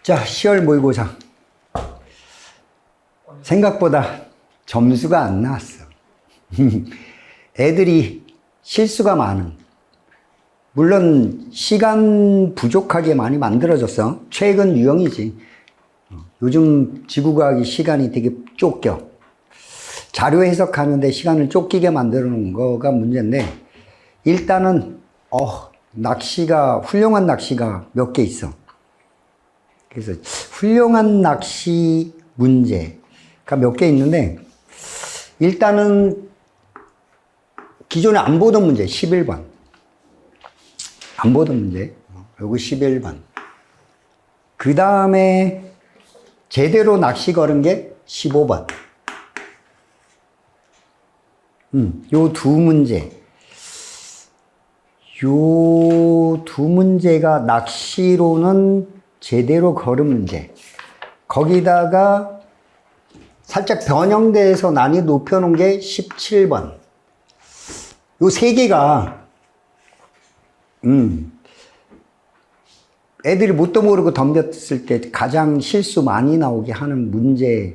자, 10월 모의고사. 생각보다 점수가 안 나왔어. 애들이 실수가 많은. 물론 시간 부족하게 많이 만들어졌어. 최근 유형이지. 요즘 지구과학이 시간이 되게 쫓겨. 자료 해석하는데 시간을 쫓기게 만들어 놓은 거가 문제인데, 일단은 훌륭한 낚시가 몇 개 있어. 그래서 훌륭한 낚시 문제가 몇 개 있는데, 일단은 기존에 안 보던 문제 11번. 안 보던 문제. 요거 11번. 그 다음에 제대로 낚시 걸은 게 15번. 요 두 문제. 요 두 문제가 낚시로는 제대로 걸은 문제. 거기다가 살짝 변형돼서 난이도 높여놓은 게 17번. 요 세 개가, 애들이 뭣도 모르고 덤볐을 때 가장 실수 많이 나오게 하는 문제야,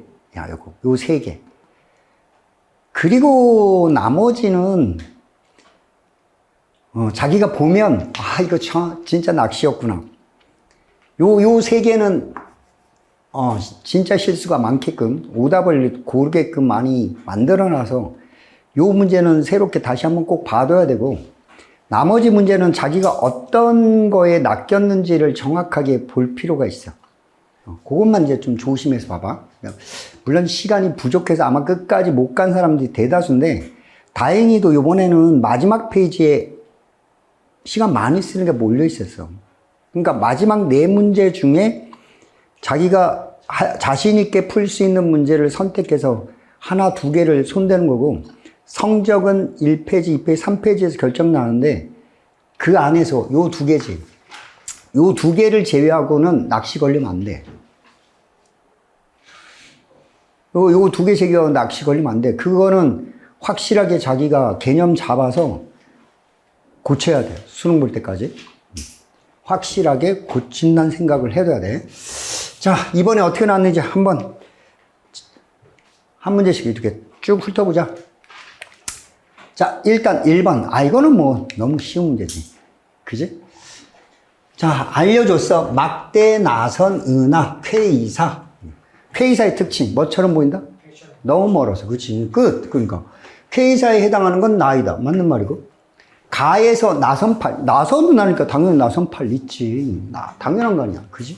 요거. 요 세 개. 그리고 나머지는, 자기가 보면, 이거 진짜 낚시였구나. 요 세 개는, 진짜 실수가 많게끔, 오답을 고르게끔 많이 만들어놔서, 요 문제는 새롭게 다시 한번 꼭 봐둬야 되고, 나머지 문제는 자기가 어떤 거에 낚였는지를 정확하게 볼 필요가 있어. 그것만 이제 좀 조심해서 봐봐. 물론 시간이 부족해서 아마 끝까지 못 간 사람들이 대다수인데, 다행히도 이번에는 마지막 페이지에 시간 많이 쓰는 게 몰려 있었어. 그러니까 마지막 네 문제 중에 자기가 자신 있게 풀 수 있는 문제를 선택해서 하나, 두 개를 손대는 거고, 성적은 1페이지, 2페이지, 3페이지에서 결정 나는데, 그 안에서 요 두 개지. 요 두 개를 제외하고는 낚시 걸리면 안 돼. 요 두 개 제외하고 낚시 걸리면 안 돼. 그거는 확실하게 자기가 개념 잡아서 고쳐야 돼. 수능 볼 때까지. 확실하게 고친다는 생각을 해둬야 돼. 자, 이번에 어떻게 나왔는지 한 문제씩 이렇게 쭉 훑어보자. 자, 일단 1번. 이거는 뭐 너무 쉬운 문제지. 그지? 자, 알려줬어. 막대, 나선, 은하, 쾌이사. 쾌이사의 특징. 뭐처럼 보인다? 너무 멀어서. 그치? 끝. 그러니까. 쾌이사에 해당하는 건 나이다. 맞는 말이고. 가에서 나선팔. 나선은 나니까 당연히 나선팔 있지. 당연한 거 아니야. 그지?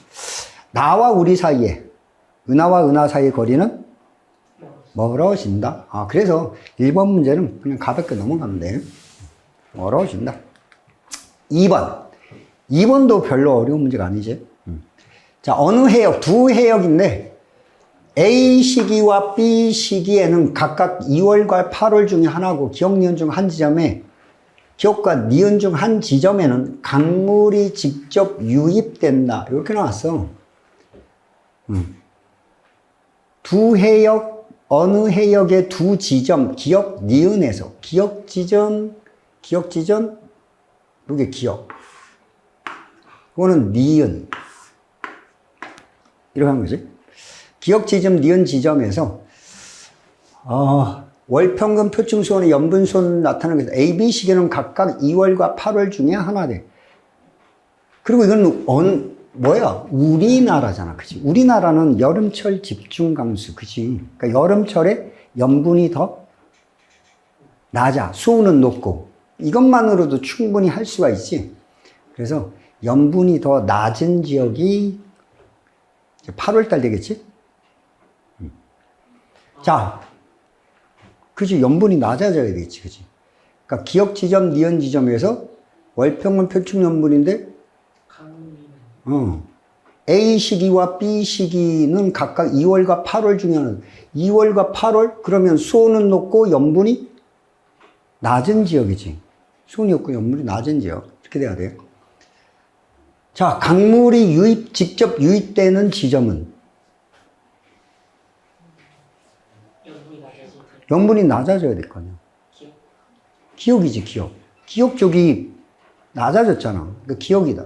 나와 우리 사이에, 은하와 은하 사이의 거리는 멀어진다. 그래서 1번 문제는 그냥 가볍게 넘어가면 돼. 멀어진다. 2번. 2번도 별로 어려운 문제가 아니지. 자, 어느 해역, 두 해역인데, A 시기와 B 시기에는 각각 2월과 8월 중에 하나고, 기억, 니은 중 한 지점에, 기억과 니은 중 한 지점에는 강물이 직접 유입된다. 이렇게 나왔어. 두 해역, 어느 해역의 두 지점, 기억, 니은에서, 기억 지점, 이게 기억. 이거는 니은. 이렇게 하는 거지. 기억 지점, 니은 지점에서, 월평균 표충수온의 염분수온 나타나는 게 A, B 시기는 각각 2월과 8월 중에 하나 돼. 그리고 이건 뭐야? 우리나라잖아. 그치? 우리나라는 여름철 집중 강수. 그치? 그러니까 여름철에 염분이 더 낮아. 수온은 높고. 이것만으로도 충분히 할 수가 있지. 그래서 염분이 더 낮은 지역이 8월달 되겠지? 자, 그치? 염분이 낮아져야 되겠지. 그치? 그러니까 기억 지점, 니은 지점에서 월평균 표충 염분인데, A 시기와 B 시기는 각각 2월과 8월 중에 하나. 2월과 8월? 그러면 수온은 높고 염분이 낮은 지역이지. 수온이 없고 염분이 낮은 지역. 이렇게 돼야 돼요. 자, 강물이 직접 유입되는 지점은? 염분이 낮아져야 될 거 아니야. 기억이지, 기억. 기억 쪽이 낮아졌잖아. 그러니까 기억이다.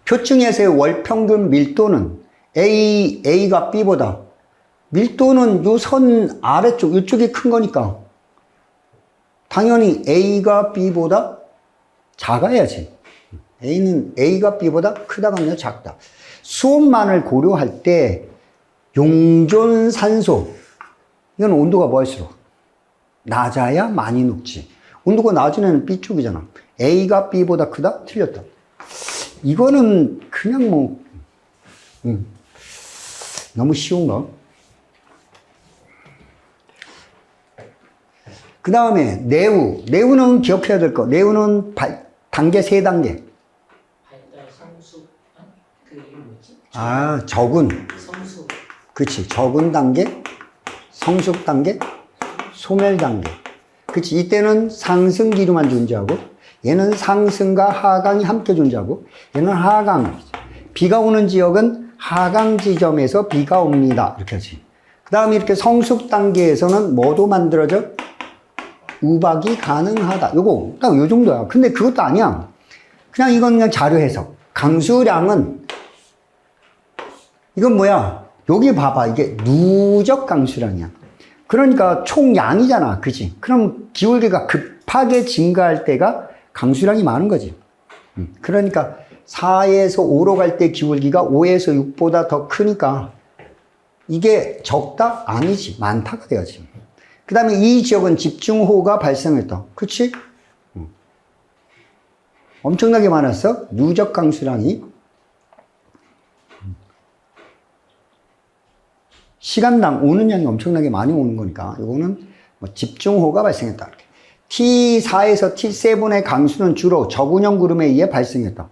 표층에서의 월평균 밀도는 A가 B보다 밀도는 요 선 아래쪽 이쪽이 큰 거니까 당연히 A가 B보다 작아야지. A가 B보다 크다가 아니라 작다. 수온만을 고려할 때 용존산소 이건 온도가 뭐일수록 낮아야 많이 녹지. 온도가 낮은 애는 B쪽이잖아. A가 B보다 크다? 틀렸다. 이거는 그냥 뭐 너무 쉬운 거. 그 다음에 내우는 기억해야 될 거. 내우는 단계 3단계. 발달 성숙 그 이름 뭐지? 적은. 성숙. 그치. 적은 단계, 성숙 단계, 소멸 단계. 그치. 이때는 상승 기류만 존재하고 얘는 상승과 하강이 함께 존재하고 얘는 하강. 비가 오는 지역은 하강 지점에서 비가 옵니다. 이렇게 하지. 그 다음에 이렇게 성숙 단계에서는 뭐도 만들어져? 우박이 가능하다. 요거 딱 요 정도야. 근데 그것도 아니야. 그냥 이건 그냥 자료 해석. 강수량은 이건 뭐야? 여기 봐봐. 이게 누적 강수량이야. 그러니까 총량이잖아. 그지? 그럼 기울기가 급하게 증가할 때가 강수량이 많은 거지. 그러니까 4에서 5로 갈 때 기울기가 5에서 6보다 더 크니까 이게 적다? 아니지. 많다가 돼야지. 그 다음에 이 지역은 집중호우가 발생했다. 그치? 엄청나게 많았어. 누적 강수량이. 시간당 오는 양이 엄청나게 많이 오는 거니까 이거는 뭐 집중호우가 발생했다. 이렇게. T4에서 T7의 강수는 주로 저군형 구름에 의해 발생했다.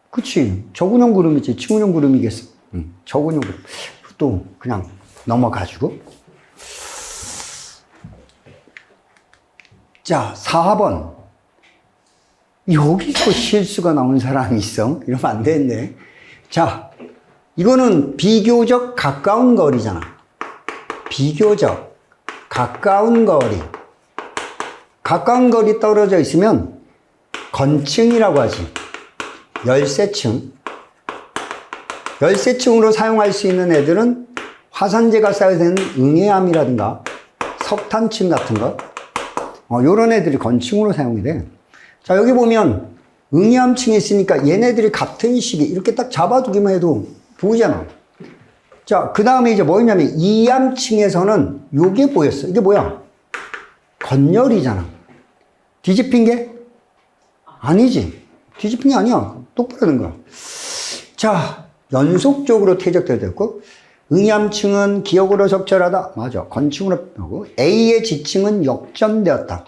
그치? 저군형 구름이지. 층운형 구름이겠어. 저군형 구름. 또 그냥 넘어가지고. 자, 4번. 여기서 실수가 나오는 사람이 있어. 이러면 안 되는데. 자, 이거는 비교적 가까운 거리잖아. 비교적 가까운 거리. 가까운 거리 떨어져 있으면 건층이라고 하지. 열세층. 열세층으로 사용할 수 있는 애들은 화산재가 쌓여있는 응해암이라든가 석탄층 같은 거. 요런 애들이 건층으로 사용이 돼. 자, 여기 보면 응해암층이 있으니까 얘네들이 같은 시기 이렇게 딱 잡아두기만 해도 보이잖아. 자, 그 다음에 이제 뭐였냐면 이암층에서는 요게 보였어. 이게 뭐야? 건열이잖아. 뒤집힌 게? 아니지. 뒤집힌 게 아니야. 똑바로 된 거야. 자, 연속적으로 퇴적되었고 응암층은 기억으로 적절하다. 맞아. 건층으로 하고 A의 지층은 역전되었다.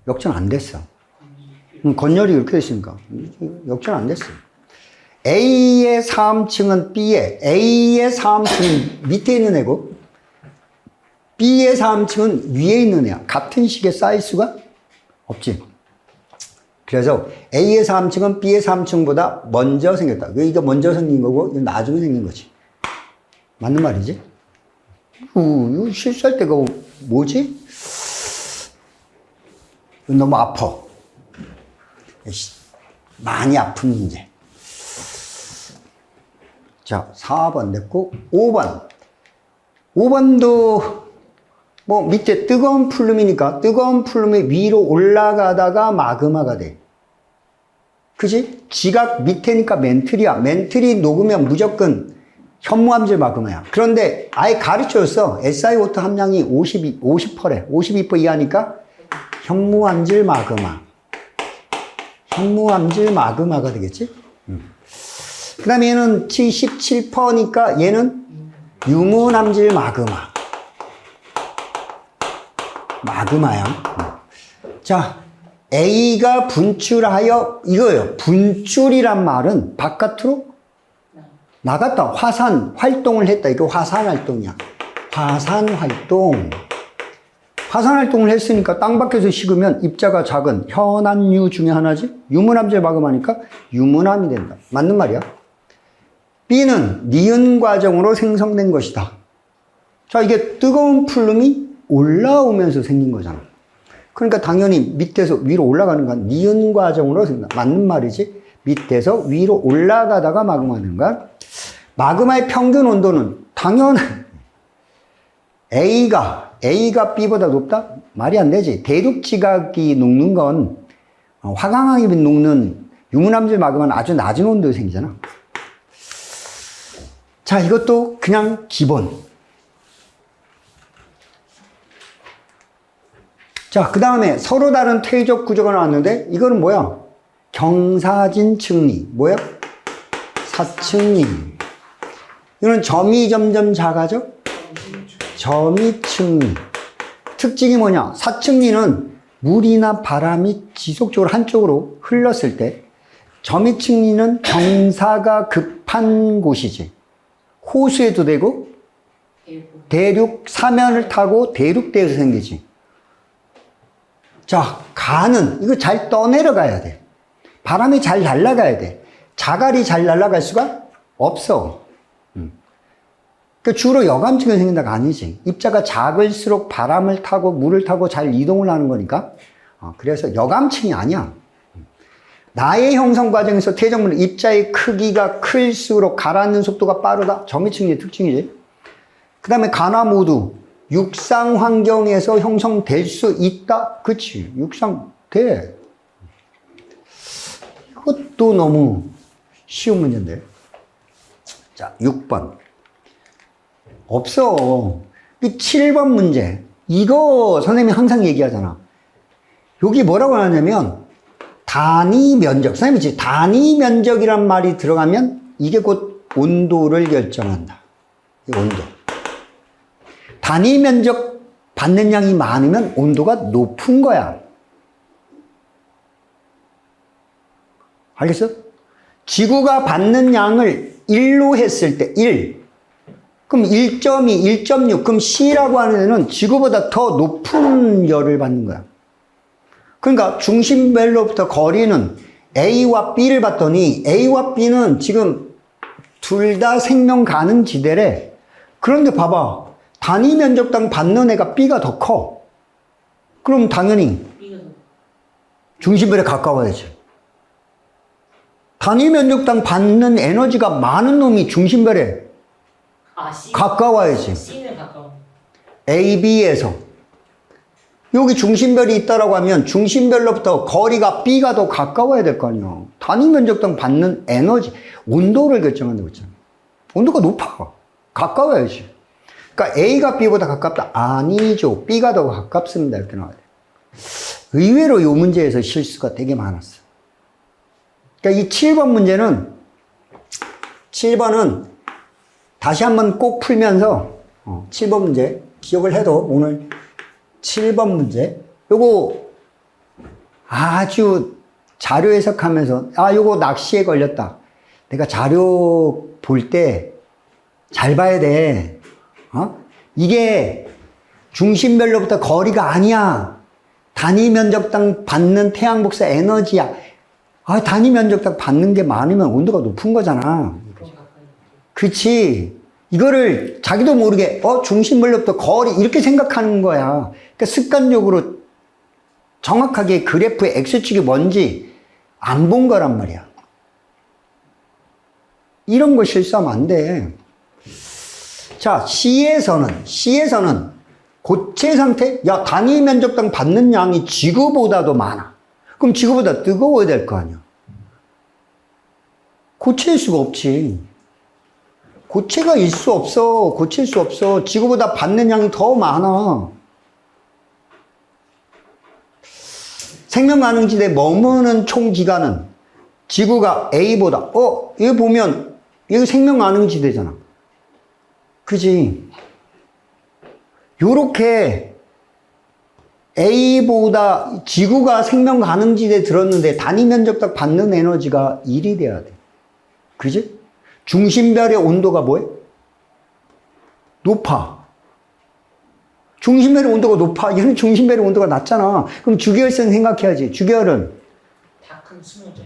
역전 안 됐어. 건열이 이렇게 됐으니까 역전 안 됐어. A의 사암층은 A의 사암층은 밑에 있는 애고 B의 사암층은 위에 있는 애야. 같은 시기에 쌓일 수가 없지. 그래서 A의 사암층은 B의 사암층보다 먼저 생겼다. 이게 먼저 생긴 거고 이건 나중에 생긴 거지. 맞는 말이지? 이거 실수할 때가 뭐지? 너무 아파. 많이 아픈 문제. 자, 4번 됐고 5번. 5번도 뭐 밑에 뜨거운 플룸이니까 뜨거운 플룸이 위로 올라가다가 마그마가 돼. 그지? 지각 밑에니까 멘틀이야. 멘틀이 녹으면 무조건 현무암질 마그마야. 그런데 아예 가르쳐줬어. SiO2 함량이 50%래. 52% 이하니까 현무암질 마그마. 현무암질 마그마가 되겠지? 그 다음에 얘는 77%니까 얘는 유문암질 마그마. 마그마야. 자, A가 분출하여 이거예요. 분출이란 말은 바깥으로 나갔다. 화산 활동을 했다. 이거 화산 활동이야. 화산 활동. 화산 활동을 했으니까 땅 밖에서 식으면 입자가 작은 현안유 중에 하나지. 유문암질 마그마니까 유문암이 된다. 맞는 말이야. B는 니은 과정으로 생성된 것이다. 자, 이게 뜨거운 플룸이 올라오면서 생긴 거잖아. 그러니까 당연히 밑에서 위로 올라가는 건 니은 과정으로 생긴다. 맞는 말이지. 밑에서 위로 올라가다가 마그마 되는 거야. 마그마의 평균 온도는 당연한 A가 B보다 높다? 말이 안 되지. 대륙지각이 녹는 건 화강암이 녹는 유문암질 마그마는 아주 낮은 온도에 생기잖아. 자, 이것도 그냥 기본. 자, 그 다음에 서로 다른 퇴적 구조가 나왔는데 이거는 뭐야? 경사진 층리. 뭐야? 사층리. 이거는 점이 점점 작아져? 점이 층리. 특징이 뭐냐? 사층리는 물이나 바람이 지속적으로 한쪽으로 흘렀을 때, 점이 층리는 경사가 급한 곳이지. 호수에도 되고 대륙 사면을 타고 대륙대에서 생기지. 자, 가는 이거 잘 떠내려가야 돼. 바람이 잘 날아가야 돼. 자갈이 잘 날아갈 수가 없어. 그러니까 주로 여감층이 생긴다가 아니지. 입자가 작을수록 바람을 타고 물을 타고 잘 이동을 하는 거니까. 그래서 여감층이 아니야. 나의 형성 과정에서 퇴적물의 입자의 크기가 클수록 가라앉는 속도가 빠르다. 점이층의 특징이지. 그 다음에 가나 모두 육상 환경에서 형성될 수 있다. 그치. 육상 돼. 이것도 너무 쉬운 문제인데. 자, 6번. 없어. 이 7번 문제. 이거 선생님이 항상 얘기하잖아. 여기 뭐라고 하냐면 단위 면적. 선생님이 지금 단위 면적이란 말이 들어가면 이게 곧 온도를 결정한다. 이 온도. 단위 면적 받는 양이 많으면 온도가 높은 거야. 알겠어? 지구가 받는 양을 1로 했을 때 1. 그럼 1.2, 1.6. 그럼 C라고 하는 애는 지구보다 더 높은 열을 받는 거야. 그러니까 중심별로부터 거리는 A와 B를 봤더니 A와 B는 지금 둘 다 생명 가능 지대래. 그런데 봐봐. 단위 면적당 받는 애가 B가 더 커. 그럼 당연히 중심별에 가까워야지. 단위 면적당 받는 에너지가 많은 놈이 중심별에 가까워야지. C는 가까운. A, B에서 여기 중심별이 있다라고 하면 중심별로부터 거리가 B가 더 가까워야 될 거 아니야. 단위 면적당 받는 에너지, 온도를 결정한다고 했잖아. 온도가 높아. 가까워야지. 그러니까 A가 B보다 가깝다? 아니죠. B가 더 가깝습니다. 이렇게 나와야 돼. 의외로 이 문제에서 실수가 되게 많았어. 그러니까 이 7번 문제는 7번은 다시 한번 꼭 풀면서 7번 문제 기억을 해도 오늘 7번 문제 요거 아주 자료 해석하면서 요거 낚시에 걸렸다. 내가 자료 볼 때 잘 봐야 돼. 이게 중심별로부터 거리가 아니야. 단위 면적당 받는 태양복사 에너지야. 단위 면적당 받는 게 많으면 온도가 높은 거잖아. 그치. 이거를 자기도 모르게, 중심별로부터 거리, 이렇게 생각하는 거야. 그러니까 습관적으로 정확하게 그래프의 X축이 뭔지 안 본 거란 말이야. 이런 거 실수하면 안 돼. 자, C에서는 고체 상태, 단위 면적당 받는 양이 지구보다도 많아. 그럼 지구보다 뜨거워야 될 거 아니야. 고체일 수가 없지. 고체가 일 수 없어. 고칠 수 없어. 지구보다 받는 양이 더 많아. 생명 가능지대에 머무는 총 기간은 지구가 A보다, 이거 보면, 이거 생명 가능지대잖아. 그지? 요렇게 A보다 지구가 생명 가능지대에 들었는데 단위 면적당 받는 에너지가 1이 돼야 돼. 그지? 중심별의 온도가 뭐해? 높아. 중심별의 온도가 높아. 얘는 중심별의 온도가 낮잖아. 그럼 주기율선 생각해야지. 주기율은? 다 큰 수명제.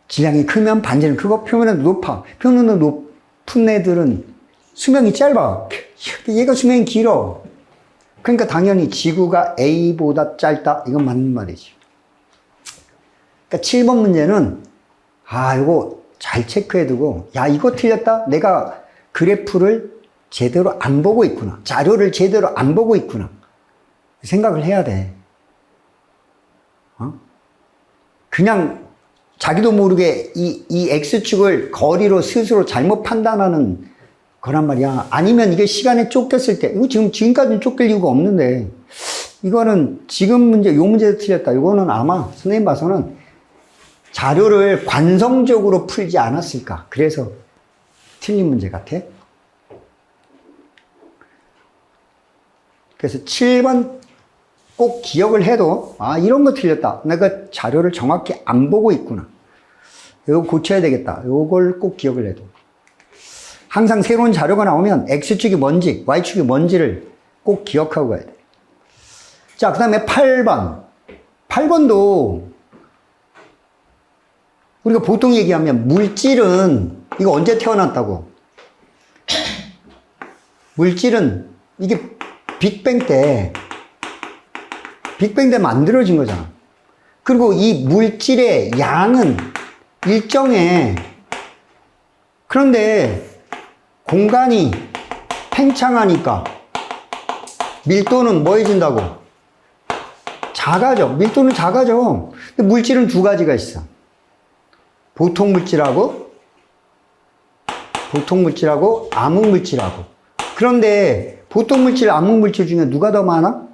질량이 크면 반지름 크고 표면은 높아. 표면은 높은 애들은 수명이 짧아. 얘가 수명이 길어. 그러니까 당연히 지구가 A보다 짧다. 이건 맞는 말이지. 그러니까 7번 문제는, 이거 잘 체크해두고, 야, 이거 틀렸다? 내가 그래프를 제대로 안 보고 있구나. 자료를 제대로 안 보고 있구나. 생각을 해야 돼. 그냥 자기도 모르게 이 X축을 거리로 스스로 잘못 판단하는 거란 말이야. 아니면 이게 시간에 쫓겼을 때, 이거 지금까지는 쫓길 이유가 없는데, 이거는 지금 문제, 요 문제도 틀렸다. 이거는 아마 선생님 봐서는 자료를 관성적으로 풀지 않았을까. 그래서 틀린 문제 같아. 그래서 7번 꼭 기억을 해도, 이런 거 틀렸다. 내가 자료를 정확히 안 보고 있구나. 이거 고쳐야 되겠다. 이걸 꼭 기억을 해도. 항상 새로운 자료가 나오면 X축이 뭔지, Y축이 뭔지를 꼭 기억하고 가야 돼. 자, 그 다음에 8번. 8번도 우리가 보통 얘기하면 물질은 이거 언제 태어났다고? 물질은 이게 빅뱅 때 만들어진 거잖아. 그리고 이 물질의 양은 일정해. 그런데 공간이 팽창하니까 밀도는 뭐해진다고? 작아져. 밀도는 작아져. 근데 물질은 두 가지가 있어. 보통 물질하고 암흑 물질하고. 그런데 보통 물질, 암흑 물질 중에 누가 더 많아?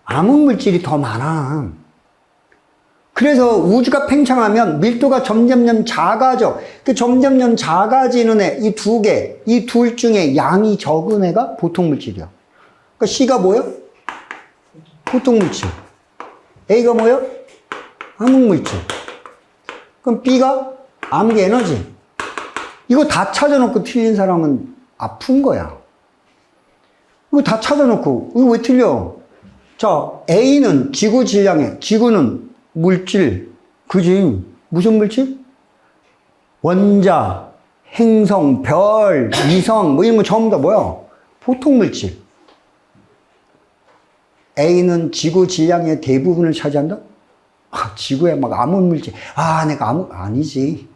암흑 물질이 더 많아. 그래서 우주가 팽창하면 밀도가 점점점 작아져. 그 점점점 작아지는 애, 이 두 개, 이 둘 중에 양이 적은 애가 보통 물질이야. 그러니까 C가 뭐야? 보통 물질. A가 뭐야? 암흑 물질. 그럼 B가 암흑 에너지. 이거 다 찾아놓고 틀린 사람은 아픈 거야. 이거 다 찾아놓고, 이거 왜 틀려? 자, A는 지구 질량에, 지구는 물질, 그지? 무슨 물질? 원자, 행성, 별, 위성, 뭐 이런 거 전부 다 뭐야? 보통 물질. A는 지구 질량의 대부분을 차지한다? 지구에 막 암흑 물질. 내가 아니지.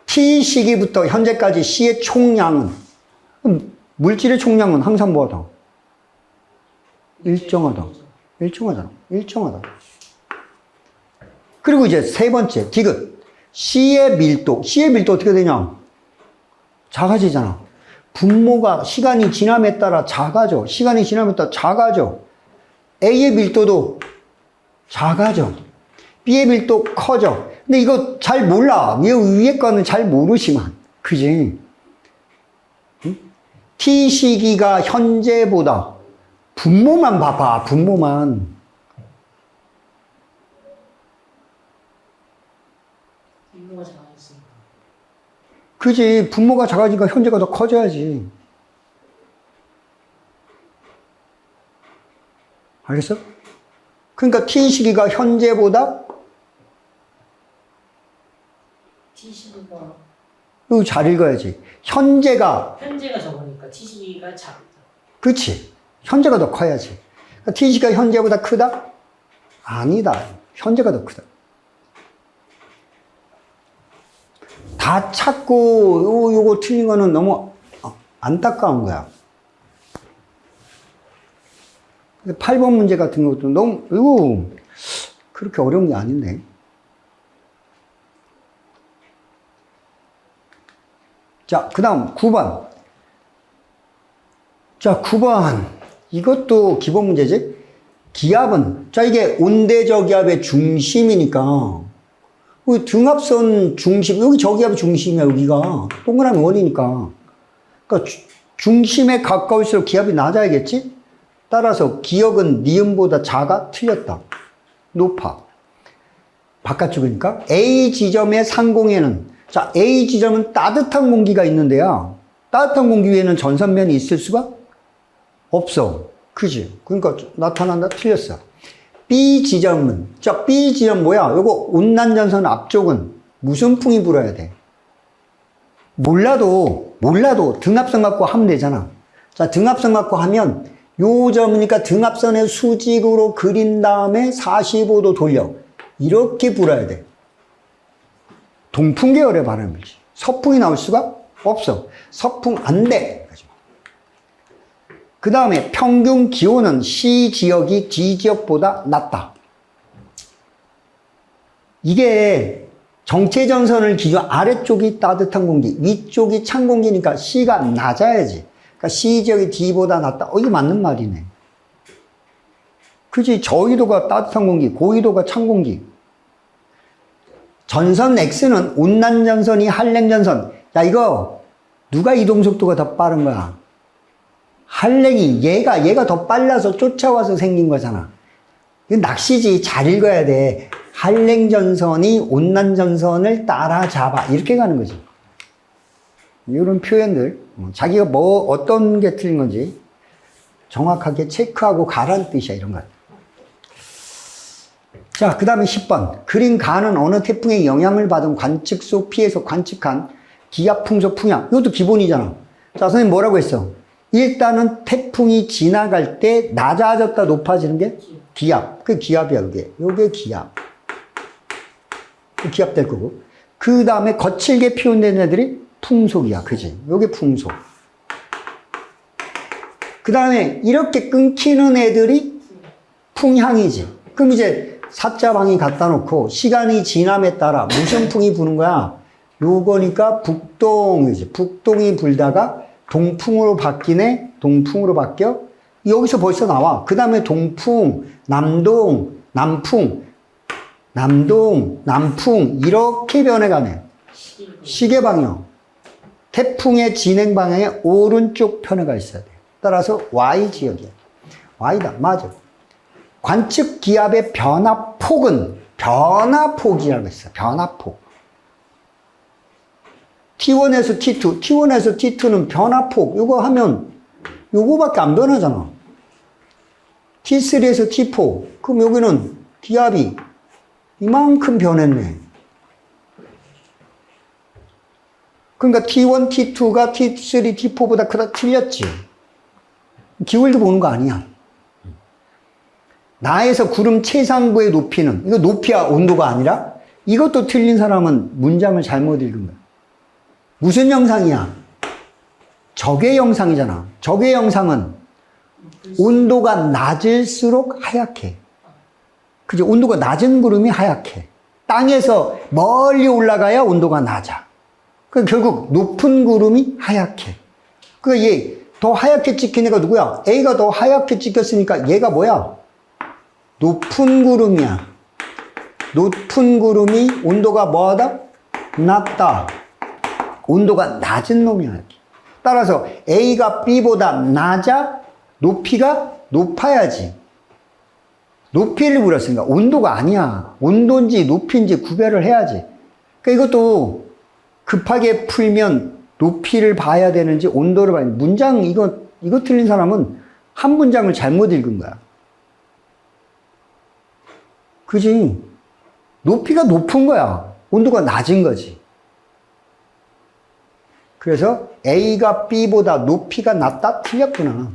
T 시기부터 현재까지 C의 총량은, 물질의 총량은 항상 뭐하다? 일정하다. 그리고 이제 세 번째, 디귿. C의 밀도 어떻게 되냐? 작아지잖아. 분모가 시간이 지남에 따라 작아져. A의 밀도도 작아져. B의 밀도 커져. 근데 이거 잘 몰라. 위에 거는 잘 모르지만. 그지? 응? T 시기가 현재보다 분모만 봐봐. 분모만. 분모가 작아졌으니까. 그지? 분모가 작아지니까 현재가 더 커져야지. 알겠어? 그러니까 T 시기가 현재보다 T 시기가 이거 잘 읽어야지. 현재가 적으니까 T 시기가 작다. 그렇지. 현재가 더 커야지. 그러니까 T 시기가 현재보다 크다? 아니다. 현재가 더 크다. 다 찾고 요거 틀린 거는 너무 안타까운 거야. 8번 문제 같은 것도 너무 이거 그렇게 어려운 게 아닌데. 자, 그 다음 9번. 자, 9번. 이것도 기본 문제지. 기압은, 자, 이게 온대저기압의 중심이니까, 등압선 중심, 여기 저기압의 중심이야, 여기가. 동그라미 원이니까. 그러니까 중심에 가까울수록 기압이 낮아야겠지? 따라서 기역은 니은보다 작아? 틀렸다. 높아. 바깥쪽이니까. A 지점의 상공에는, 자, A 지점은 따뜻한 공기가 있는데요. 따뜻한 공기 위에는 전선면이 있을 수가 없어. 그지? 그러니까 나타난다? 틀렸어. B 지점은, 자, B 지점 뭐야? 요거 온난전선 앞쪽은 무슨 풍이 불어야 돼? 몰라도 등압선 갖고 하면 되잖아. 자, 등압선 갖고 하면 요 점이니까 등압선의 수직으로 그린 다음에 45도 돌려. 이렇게 불어야 돼. 동풍 계열의 바람이지. 서풍이 나올 수가 없어. 서풍 안 돼. 그 다음에 평균 기온은 C 지역이 D 지역보다 낮다. 이게 정체전선을 기준 아래쪽이 따뜻한 공기, 위쪽이 찬 공기니까 C가 낮아야지. 그러니까 C 지역이 D보다 낮다. 이게 맞는 말이네. 그지? 저위도가 따뜻한 공기, 고위도가 찬 공기. 전선 X는 온난전선이 한랭전선. 야, 이거 누가 이동속도가 더 빠른 거야? 한랭이 얘가 더 빨라서 쫓아와서 생긴 거잖아. 이건 낚시지. 잘 읽어야 돼. 한랭전선이 온난전선을 따라잡아. 이렇게 가는 거지. 이런 표현들. 자기가 어떤 게 틀린 건지 정확하게 체크하고 가라는 뜻이야, 이런 거. 자, 그 다음에 10번. 그린 가는 어느 태풍의 영향을 받은 관측소 피해서 관측한 기압, 풍속, 풍향. 이것도 기본이잖아. 자, 선생님 뭐라고 했어? 일단은 태풍이 지나갈 때 낮아졌다 높아지는 게 기압. 그게 기압이야, 그게. 요게 기압. 기압 될 거고. 그 다음에 거칠게 표현된 애들이 풍속이야. 그지? 요게 풍속. 그 다음에 이렇게 끊기는 애들이 풍향이지. 그럼 이제 사자방이 갖다 놓고 시간이 지남에 따라 무슨 풍이 부는 거야? 요거니까 북동이지. 북동이 불다가 동풍으로 바뀌네. 동풍으로 바뀌어. 여기서 벌써 나와. 그 다음에 동풍, 남동, 남풍, 남동, 남풍 이렇게 변해가네. 시계방향. 태풍의 진행 방향의 오른쪽 편에가 있어야 돼. 따라서 Y지역이야. Y다. 맞아. 관측 기압의 변화폭은 변화폭이라고 했어. 변화폭. T1에서 T2, T1에서 T2는 변화폭. 이거 하면 요거밖에 안 변하잖아. T3에서 T4. 그럼 여기는 기압이 이만큼 변했네. 그러니까 T1, T2가 T3, T4보다 크다 틀렸지. 기울기 보는 거 아니야. 나에서 구름 최상부의 높이는, 이거 높이야 온도가 아니라, 이것도 틀린 사람은 문장을 잘못 읽은 거야. 무슨 영상이야? 적의 영상이잖아. 적의 영상은 온도가 낮을수록 하얗게. 그죠? 온도가 낮은 구름이 하얗게. 땅에서 멀리 올라가야 온도가 낮아. 그러니까 결국 높은 구름이 하얗게. 그러니까 얘 더 하얗게 찍힌 애가 누구야? A가 더 하얗게 찍혔으니까 얘가 뭐야? 높은 구름이야. 높은 구름이 온도가 뭐하다? 낮다. 온도가 낮은 놈이야. 따라서 A가 B보다 낮아? 높이가 높아야지. 높이를 물었으니까 온도가 아니야. 온도인지 높이인지 구별을 해야지. 그러니까 이것도 급하게 풀면 높이를 봐야 되는지 온도를 봐야 되는지. 문장 이거 틀린 사람은 한 문장을 잘못 읽은 거야. 그지? 높이가 높은 거야. 온도가 낮은 거지. 그래서 A가 B보다 높이가 낮다? 틀렸구나.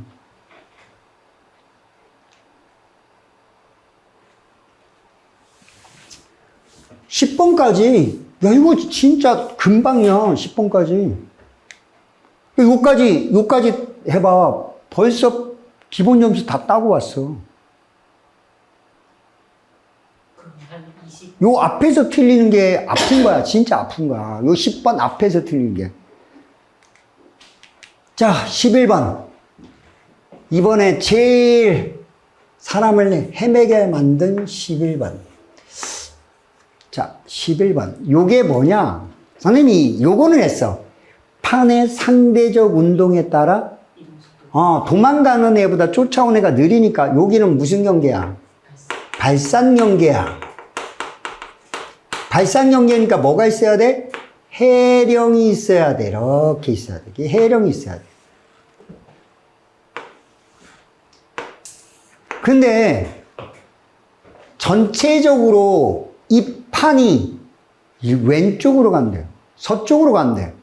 (10번까지) 야 이거 진짜 금방이야. 10번까지 요까지 해봐. 벌써 기본 점수 다 따고 왔어. 요 앞에서 틀리는 게 아픈 거야. 진짜 아픈 거야. 요 10번 앞에서 틀리는 게. 자, 11번. 이번에 제일 사람을 헤매게 만든 11번. 자, 11번. 요게 뭐냐? 선생님이 요거는 했어. 판의 상대적 운동에 따라 도망가는 애보다 쫓아온 애가 느리니까 여기는 무슨 경계야? 발산 경계야. 발산 경계니까 뭐가 있어야 돼? 해령이 있어야 돼. 이렇게 있어야 돼. 이게 해령이 있어야 돼. 근데 전체적으로 이 판이 왼쪽으로 간대요. 서쪽으로 간대요.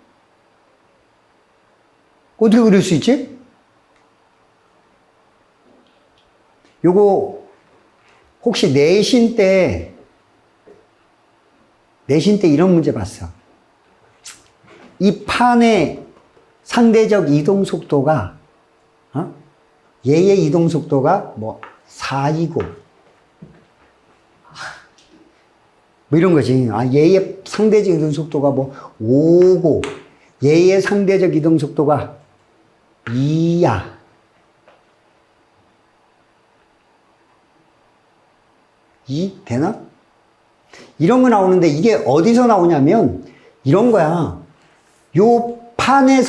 어떻게 그릴 수 있지? 요거 혹시 내신 때 이런 문제 봤어. 이 판의 상대적 이동 속도가 얘의 이동 속도가 뭐 4이고 뭐 이런 거지. 얘의 상대적 이동 속도가 뭐 5고 얘의 상대적 이동 속도가 2야. 되나? 이런 거 나오는데 이게 어디서 나오냐면 이런 거야. 요 판이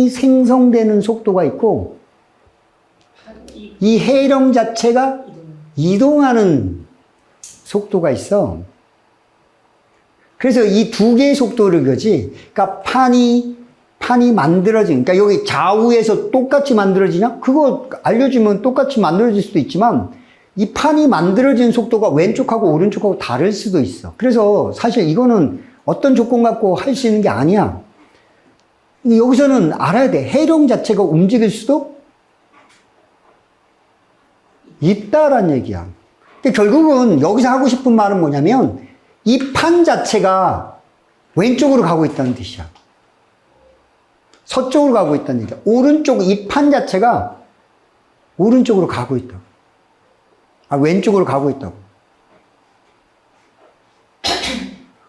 생성되는 속도가 있고 이 해령 자체가 이동하는 속도가 있어. 그래서 이 두 개의 속도를 거지. 그러니까 판이 만들어진, 그러니까 여기 좌우에서 똑같이 만들어지냐? 그거 알려주면 똑같이 만들어질 수도 있지만 이 판이 만들어진 속도가 왼쪽하고 오른쪽하고 다를 수도 있어. 그래서 사실 이거는 어떤 조건 갖고 할 수 있는 게 아니야. 여기서는 알아야 돼. 해령 자체가 움직일 수도 있다란 얘기야. 그러니까 결국은 여기서 하고 싶은 말은 뭐냐면 이 판 자체가 왼쪽으로 가고 있다는 뜻이야. 서쪽으로 가고 있다는 얘기야. 이 판 자체가 오른쪽으로 가고 있다고. 왼쪽으로 가고 있다고.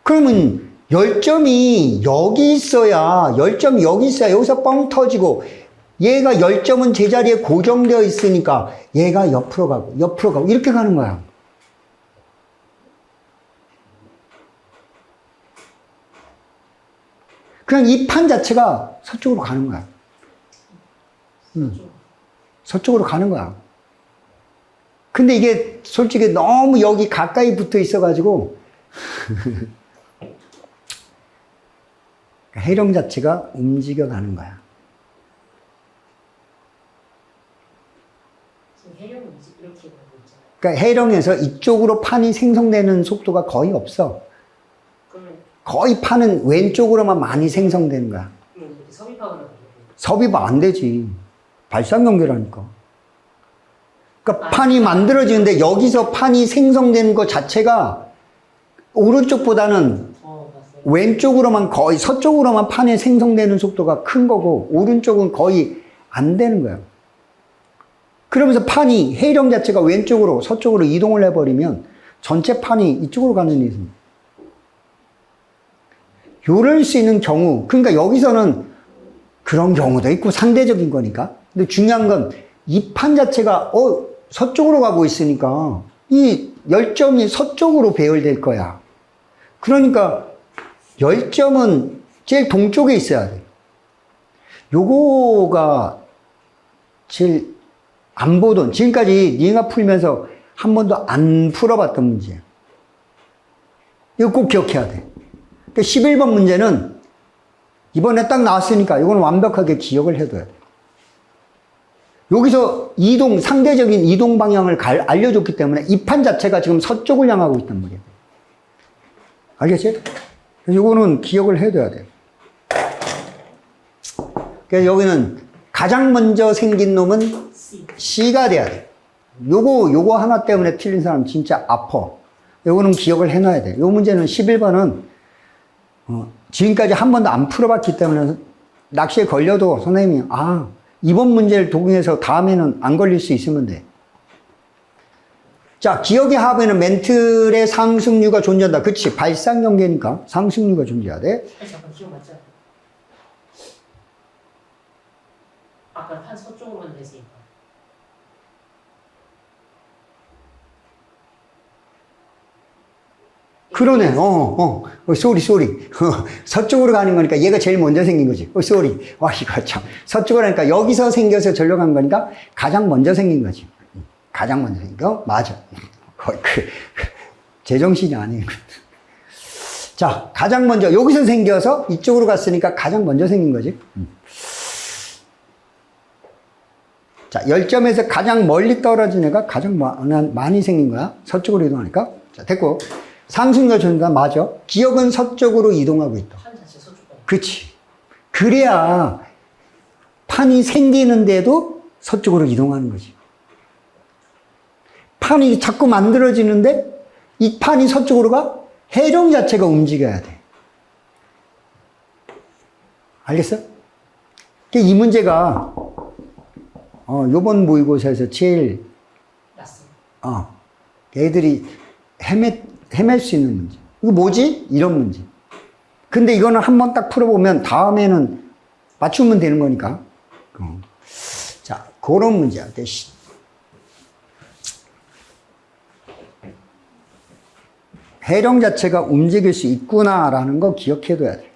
그러면 열점이 여기 있어야 여기서 뻥 터지고 얘가 열점은 제자리에 고정되어 있으니까 얘가 옆으로 가고 이렇게 가는 거야. 그냥 이 판 자체가 서쪽으로 가는 거야. 서쪽으로 가는 거야. 근데 이게 솔직히 너무 여기 가까이 붙어 있어가지고 해령 자체가 움직여가는 거야. 해령은 이렇게 가고 있잖아요. 그러니까 해령에서 이쪽으로 판이 생성되는 속도가 거의 없어. 거의 판은 왼쪽으로만 많이 생성되는 거야. 섭입하거나 섭입 안 되지. 발상 연결하니까. 그러니까 판이 만들어지는데 여기서 판이 생성되는 것 자체가 오른쪽보다는 왼쪽으로만 거의 서쪽으로만 판이 생성되는 속도가 큰 거고 오른쪽은 거의 안 되는 거야. 그러면서 판이 해령 자체가 왼쪽으로 서쪽으로 이동을 해버리면 전체 판이 이쪽으로 가는 일이 있습니다. 이럴 수 있는 경우, 그러니까 여기서는 그런 경우도 있고 상대적인 거니까. 근데 중요한 건 이 판 자체가 서쪽으로 가고 있으니까 이 열점이 서쪽으로 배열될 거야. 그러니까 열점은 제일 동쪽에 있어야 돼. 요거가 제일 안 보던, 지금까지 네가 풀면서 한 번도 안 풀어봤던 문제야. 이거 꼭 기억해야 돼. 11번 문제는 이번에 딱 나왔으니까 이건 완벽하게 기억을 해둬야 돼. 여기서 상대적인 이동 방향을 알려줬기 때문에 이 판 자체가 지금 서쪽을 향하고 있단 말이야. 알겠지? 그래서 이거는 기억을 해둬야 돼. 그래서 여기는 가장 먼저 생긴 놈은 C가 돼야 돼. 요거 하나 때문에 틀린 사람 진짜 아파. 요거는 기억을 해놔야 돼. 요 문제는 11번은 지금까지 한 번도 안 풀어봤기 때문에 낚시에 걸려도 선생님이 이번 문제를 통해서 다음에는 안 걸릴 수 있으면 돼. 자, 기억의 합에는 멘틀의 상승류가 존재한다. 그치? 발상 연계니까 상승류가 존재해야 돼. 잠깐 기억 맞죠? 아까 판 서쪽으로만 됐으니까. 그러네. 쏘리. 서쪽으로 가는 거니까 얘가 제일 먼저 생긴 거지. 쏘리. 이거 참. 서쪽으로 하니까 여기서 생겨서 절로 간 거니까 가장 먼저 생긴 거지. 가장 먼저 생긴 거? 맞아. 제정신이 아니고. 자, 가장 먼저, 여기서 생겨서 이쪽으로 갔으니까 가장 먼저 생긴 거지. 자, 열점에서 가장 멀리 떨어진 애가 가장 많이 생긴 거야. 서쪽으로 이동하니까. 자, 됐고. 상승과 전단 맞아. 기억은 서쪽으로 이동하고 있다. 판 자체 서쪽. 그렇지. 그래야 판이 생기는데도 서쪽으로 이동하는 거지. 판이 자꾸 만들어지는데 이 판이 서쪽으로 가? 해령 자체가 움직여야 돼. 알겠어? 이 문제가 요번 모의고사에서 제일 맞습니다. 애들이 헤맬 수 있는 문제. 이거 뭐지? 이런 문제. 근데 이거는 한번 딱 풀어보면 다음에는 맞추면 되는 거니까. 자, 그런 문제야. 해령 자체가 움직일 수 있구나라는 거 기억해둬야 돼.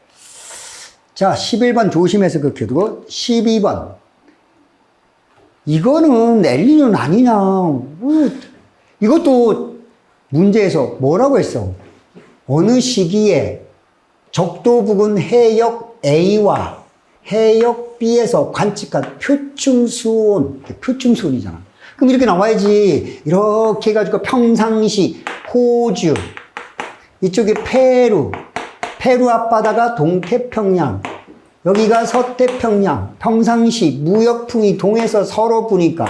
자, 11번 조심해서 기억해두고, 12번. 이거는 엘니뇨는 아니냐. 이것도 문제에서 뭐라고 했어? 어느 시기에 적도 부근 해역 A와 해역 B에서 관측한 표충수온, 표충수온이잖아. 그럼 이렇게 나와야지. 이렇게 해가지고 평상시 호주, 이쪽이 페루 앞바다가 동태평양, 여기가 서태평양, 평상시 무역풍이 동에서 서로 부니까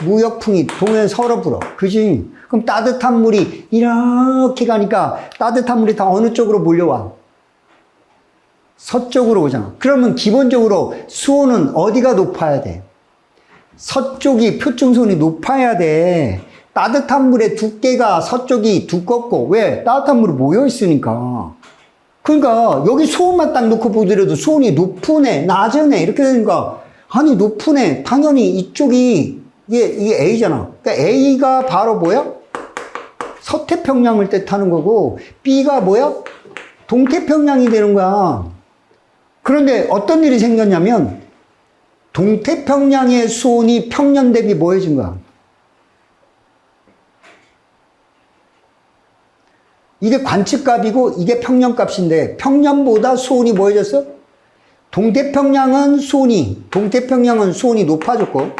무역풍이 동에서 서로 불어. 그지? 그럼 따뜻한 물이 이렇게 가니까 따뜻한 물이 다 어느 쪽으로 몰려와? 서쪽으로 오잖아. 그러면 기본적으로 수온은 어디가 높아야 돼? 서쪽이 표충수온이 높아야 돼. 따뜻한 물의 두께가 서쪽이 두껍고, 왜? 따뜻한 물이 모여 있으니까. 그러니까 여기 수온만 딱 놓고 보더라도 수온이 높으네, 낮으네 이렇게 되니까, 아니 높으네, 당연히 이쪽이 이게 A잖아. 그러니까 A가 바로 뭐야? 서태평양을 뜻하는 거고, B가 뭐야? 동태평양이 되는 거야. 그런데 어떤 일이 생겼냐면 동태평양의 수온이 평년 대비 뭐해진 거야? 이게 관측값이고 이게 평년값인데 평년보다 수온이 뭐해졌어? 동태평양은 수온이 높아졌고,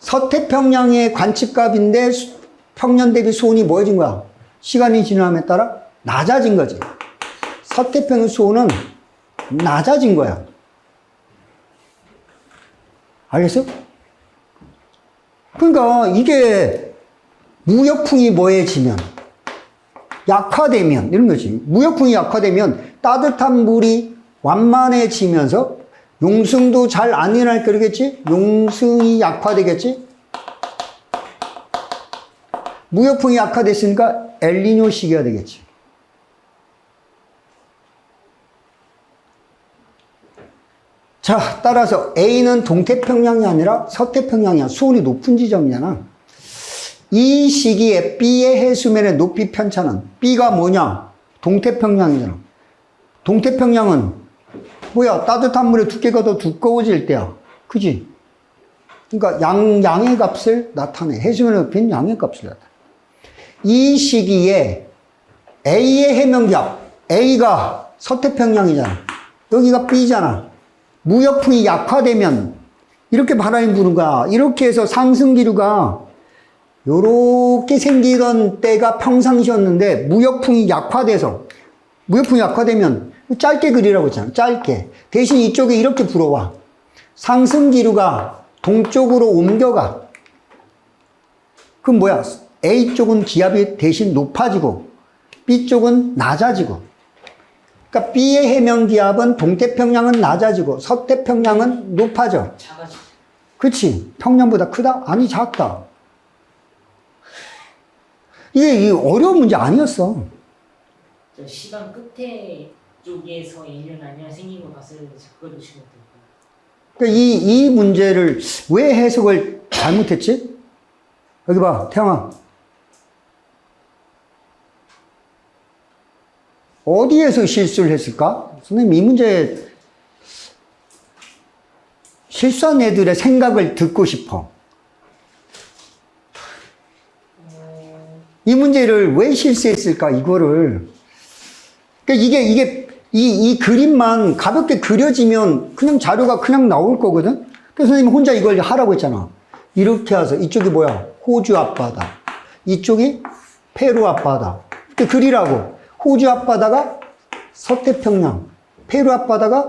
서태평양의 관측값인데 평년 대비 수온이 뭐해진 거야? 시간이 지남에 따라 낮아진 거지. 서태평양 수온은 낮아진 거야. 알겠어? 그러니까 이게 무역풍이 뭐해지면, 약화되면 이런 거지. 무역풍이 약화되면 따뜻한 물이 완만해지면서 용승도 잘 안 일어날 거겠지? 용승이 약화되겠지? 무역풍이 약화됐으니까 엘니뇨 시기가 되겠지. 자, 따라서 A는 동태평양이 아니라 서태평양이야. 수온이 높은 지점이잖아. 이 시기에 B의 해수면의 높이 편차는, B가 뭐냐? 동태평양이잖아. 동태평양은 뭐야? 따뜻한 물의 두께가 더 두꺼워질 때야. 그지? 그러니까 양의 값을 나타내. 해수면의 높이는 양의 값을 나타내. 이 시기에 A의 해면기압, A가 서태평양이잖아. 여기가 B잖아. 무역풍이 약화되면 이렇게 바람이 부는 거야. 이렇게 해서 상승기류가 요렇게 생기던 때가 평상시였는데 무역풍이 약화되면 짧게 그리라고 했잖아. 짧게. 대신 이쪽에 이렇게 불어와. 상승기류가 동쪽으로 옮겨가. 그럼 뭐야? A쪽은 기압이 대신 높아지고 B쪽은 낮아지고. 그러니까 B의 해면 기압은 동태평양은 낮아지고 서태평양은 높아져. 작아지죠. 그치? 평년보다 크다? 아니, 작다. 이게 어려운 문제 아니었어. 저 시간 끝에 쪽에서 일어나냐 생긴 거 봤을 때 그거 놓치면 될 거예요. 그러니까 이 문제를 왜 해석을 잘못했지? 여기 봐, 태영아. 어디에서 실수를 했을까? 선생님, 이 문제 실수한 애들의 생각을 듣고 싶어. 이 문제를 왜 실수했을까, 이거를. 그러니까 이 그림만 가볍게 그려지면 그냥 자료가 그냥 나올 거거든? 그래서 선생님 혼자 이걸 하라고 했잖아. 이렇게 해서 이쪽이 뭐야? 호주 앞바다. 이쪽이 페루 앞바다. 이렇게 그리라고. 호주 앞바다가 서태평양, 페루 앞바다가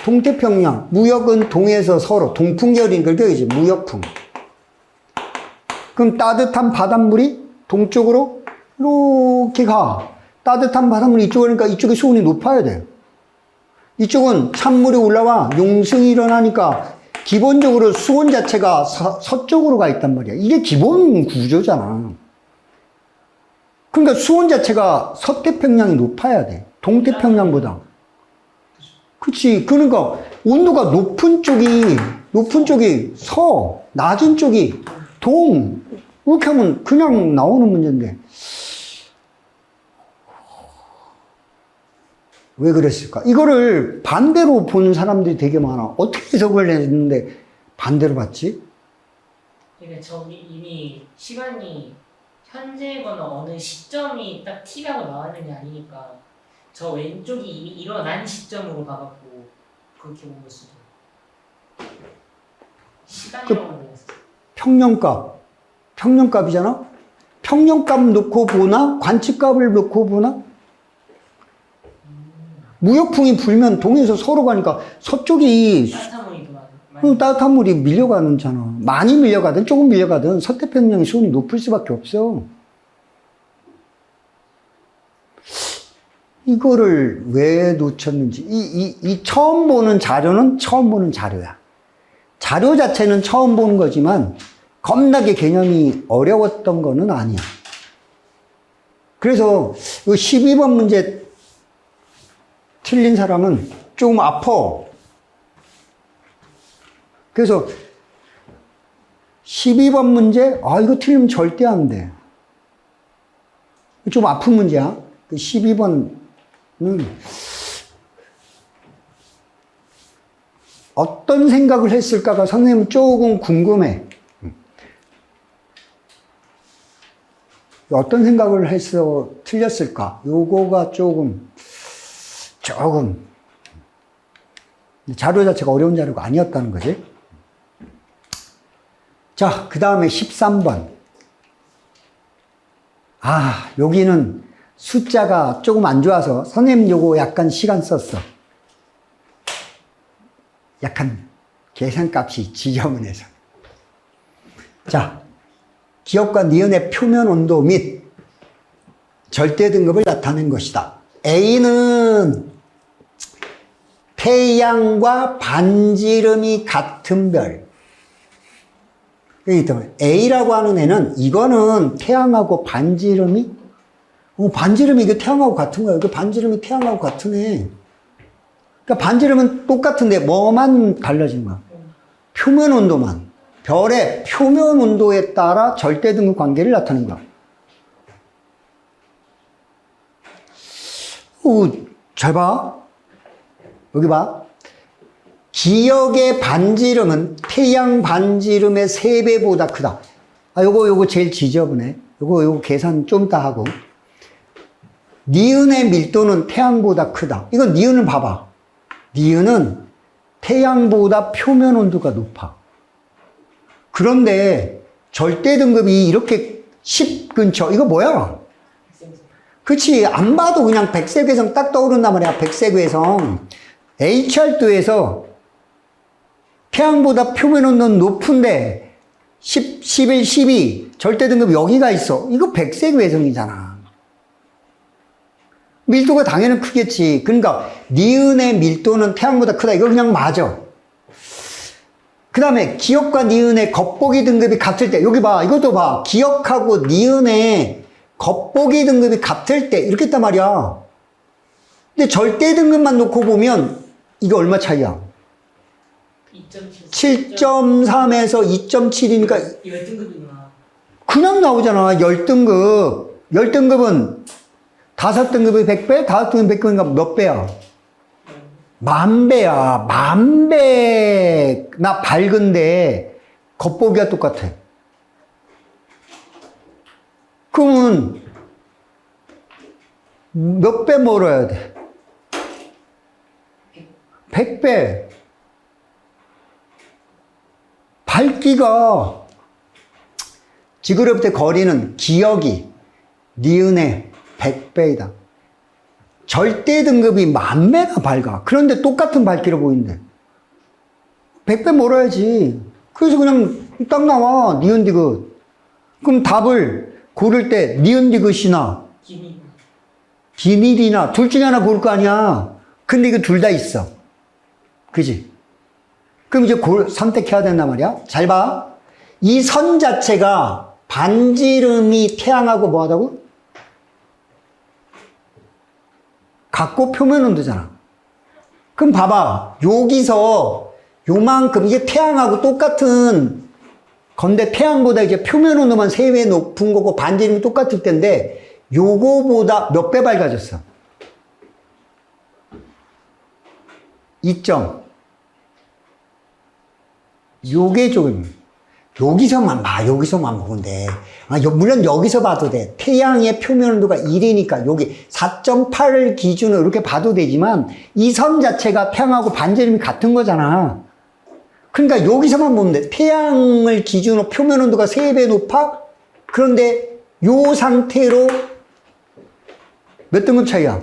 동태평양. 무역은 동에서 서로. 동풍결인 걸 껴야지. 무역풍. 그럼 따뜻한 바닷물이 동쪽으로 이렇게 가. 따뜻한 바닷물이 이쪽으로 가니까 이쪽에 수온이 높아야 돼. 이쪽은 찬물이 올라와 용승이 일어나니까 기본적으로 수온 자체가 서쪽으로 가 있단 말이야. 이게 기본 구조잖아. 그러니까 수온 자체가 서태평양이 높아야 돼. 동태평양보다. 그치. 그러니까 온도가 높은 쪽이 서, 낮은 쪽이 동. 이렇게 하면 그냥 나오는 문제인데. 왜 그랬을까? 이거를 반대로 보는 사람들이 되게 많아. 어떻게 해석을 했는데 반대로 봤지? 그러니까 저기 이미 시간이 현재거나 어느 시점이 딱 T라고 나왔는 게 아니니까 저 왼쪽이 이미 일어난 시점으로 가갖고 그렇게 본 걸 수도. 시간이라고 몰랐어. 평년값이잖아? 평년값 놓고 보나? 관측값을 놓고 보나? 무역풍이 불면 동에서 서로 가니까 서쪽이 따뜻한 물이 더 많이. 따뜻한 물이 밀려가는잖아. 많이 밀려가든 조금 밀려가든 서태평양의 수온이 높을 수밖에 없어. 이거를 왜 놓쳤는지. 이 처음 보는 자료는 처음 보는 자료야. 자료 자체는 처음 보는 거지만 겁나게 개념이 어려웠던 거는 아니야. 그래서 이 12번 문제 틀린 사람은 조금 아파. 그래서 12번 문제, 이거 틀리면 절대 안 돼. 좀 아픈 문제야. 12번은 어떤 생각을 했을까가 선생님 조금 궁금해. 어떤 생각을 해서 틀렸을까? 요거가 조금 자료 자체가 어려운 자료가 아니었다는 거지. 자, 그 다음에 13번. 여기는 숫자가 조금 안 좋아서 선생님 요거 약간 시간 썼어. 약간 계산값이 지저분해서. 자, 기업과 니은의 표면 온도 및 절대 등급을 나타낸 것이다. A는 태양과 반지름이 같은 별. A라고 하는 애는 이거는 태양하고 반지름이 반지름이 이게 태양하고 같은 거야. 이거 반지름이 태양하고 같은 애. 그러니까 반지름은 똑같은데 뭐만 달라진 거야? 표면 온도만. 별의 표면 온도에 따라 절대 등급 관계를 나타낸 거야. 잘 봐. 여기 봐. 기역의 반지름은 태양 반지름의 3배보다 크다. 요거 제일 지저분해. 요거 계산 좀 이따 하고. 니은의 밀도는 태양보다 크다. 이건 니은을 봐봐. 니은은 태양보다 표면 온도가 높아. 그런데 절대 등급이 이렇게 10 근처. 이거 뭐야? 그치. 안 봐도 그냥 백색외성 딱 떠오른단 말이야. 백색외성. HR도에서 태양보다 표면 온도는 높은데 10, 11, 12 절대 등급 여기가 있어. 이거 백색외성이잖아. 밀도가 당연히 크겠지. 그러니까 니은의 밀도는 태양보다 크다. 이거 그냥 맞아. 그 다음에 기역과 니은의 겉보기 등급이 같을 때, 여기 봐. 이것도 봐. 기역하고 니은의 겉보기 등급이 같을 때 이렇게 했단 말이야. 근데 절대 등급만 놓고 보면 이거 얼마 차이야? 7.3에서 2.7이니까 10등급이구나. 그냥 나오잖아. 10등급. 10등급은 5등급이 100배? 5등급이 100배니까 몇 배야? 10,000배야. 10,000배나 밝은데 겉보기가 똑같아. 그러면 몇 배 멀어야 돼? 100배. 밝기가 지그럽게 거리는 기역이 니은의 100배이다. 절대 등급이 10,000배가 밝아. 그런데 똑같은 밝기로 보이는데. 100배 멀어야지. 그래서 그냥 딱 나와, 니은 디귿. 그럼 답을 고를 때 니은 디귿이나 기니. 비닐이나 둘 중에 하나 고를 거 아니야. 근데 이거 둘 다 있어. 그지? 그럼 이제 선택해야 된단 말이야. 잘 봐. 이 선 자체가 반지름이 태양하고 뭐 하다고? 같고 표면 온도잖아. 그럼 봐봐. 여기서 요만큼 이게 태양하고 똑같은 건데 태양보다 이제 표면 온도만 3배 높은 거고 반지름이 똑같을 텐데 요거보다 몇 배 밝아졌어? 2점. 요게 조금, 여기서만 봐, 여기서만 보면 돼. 물론 여기서 봐도 돼. 태양의 표면 온도가 1이니까 여기 4.8을 기준으로 이렇게 봐도 되지만 이 선 자체가 태양하고 반지름이 같은 거잖아. 그러니까 여기서만 보면 돼. 태양을 기준으로 표면 온도가 3배 높아? 그런데 요 상태로 몇 등급 차이야?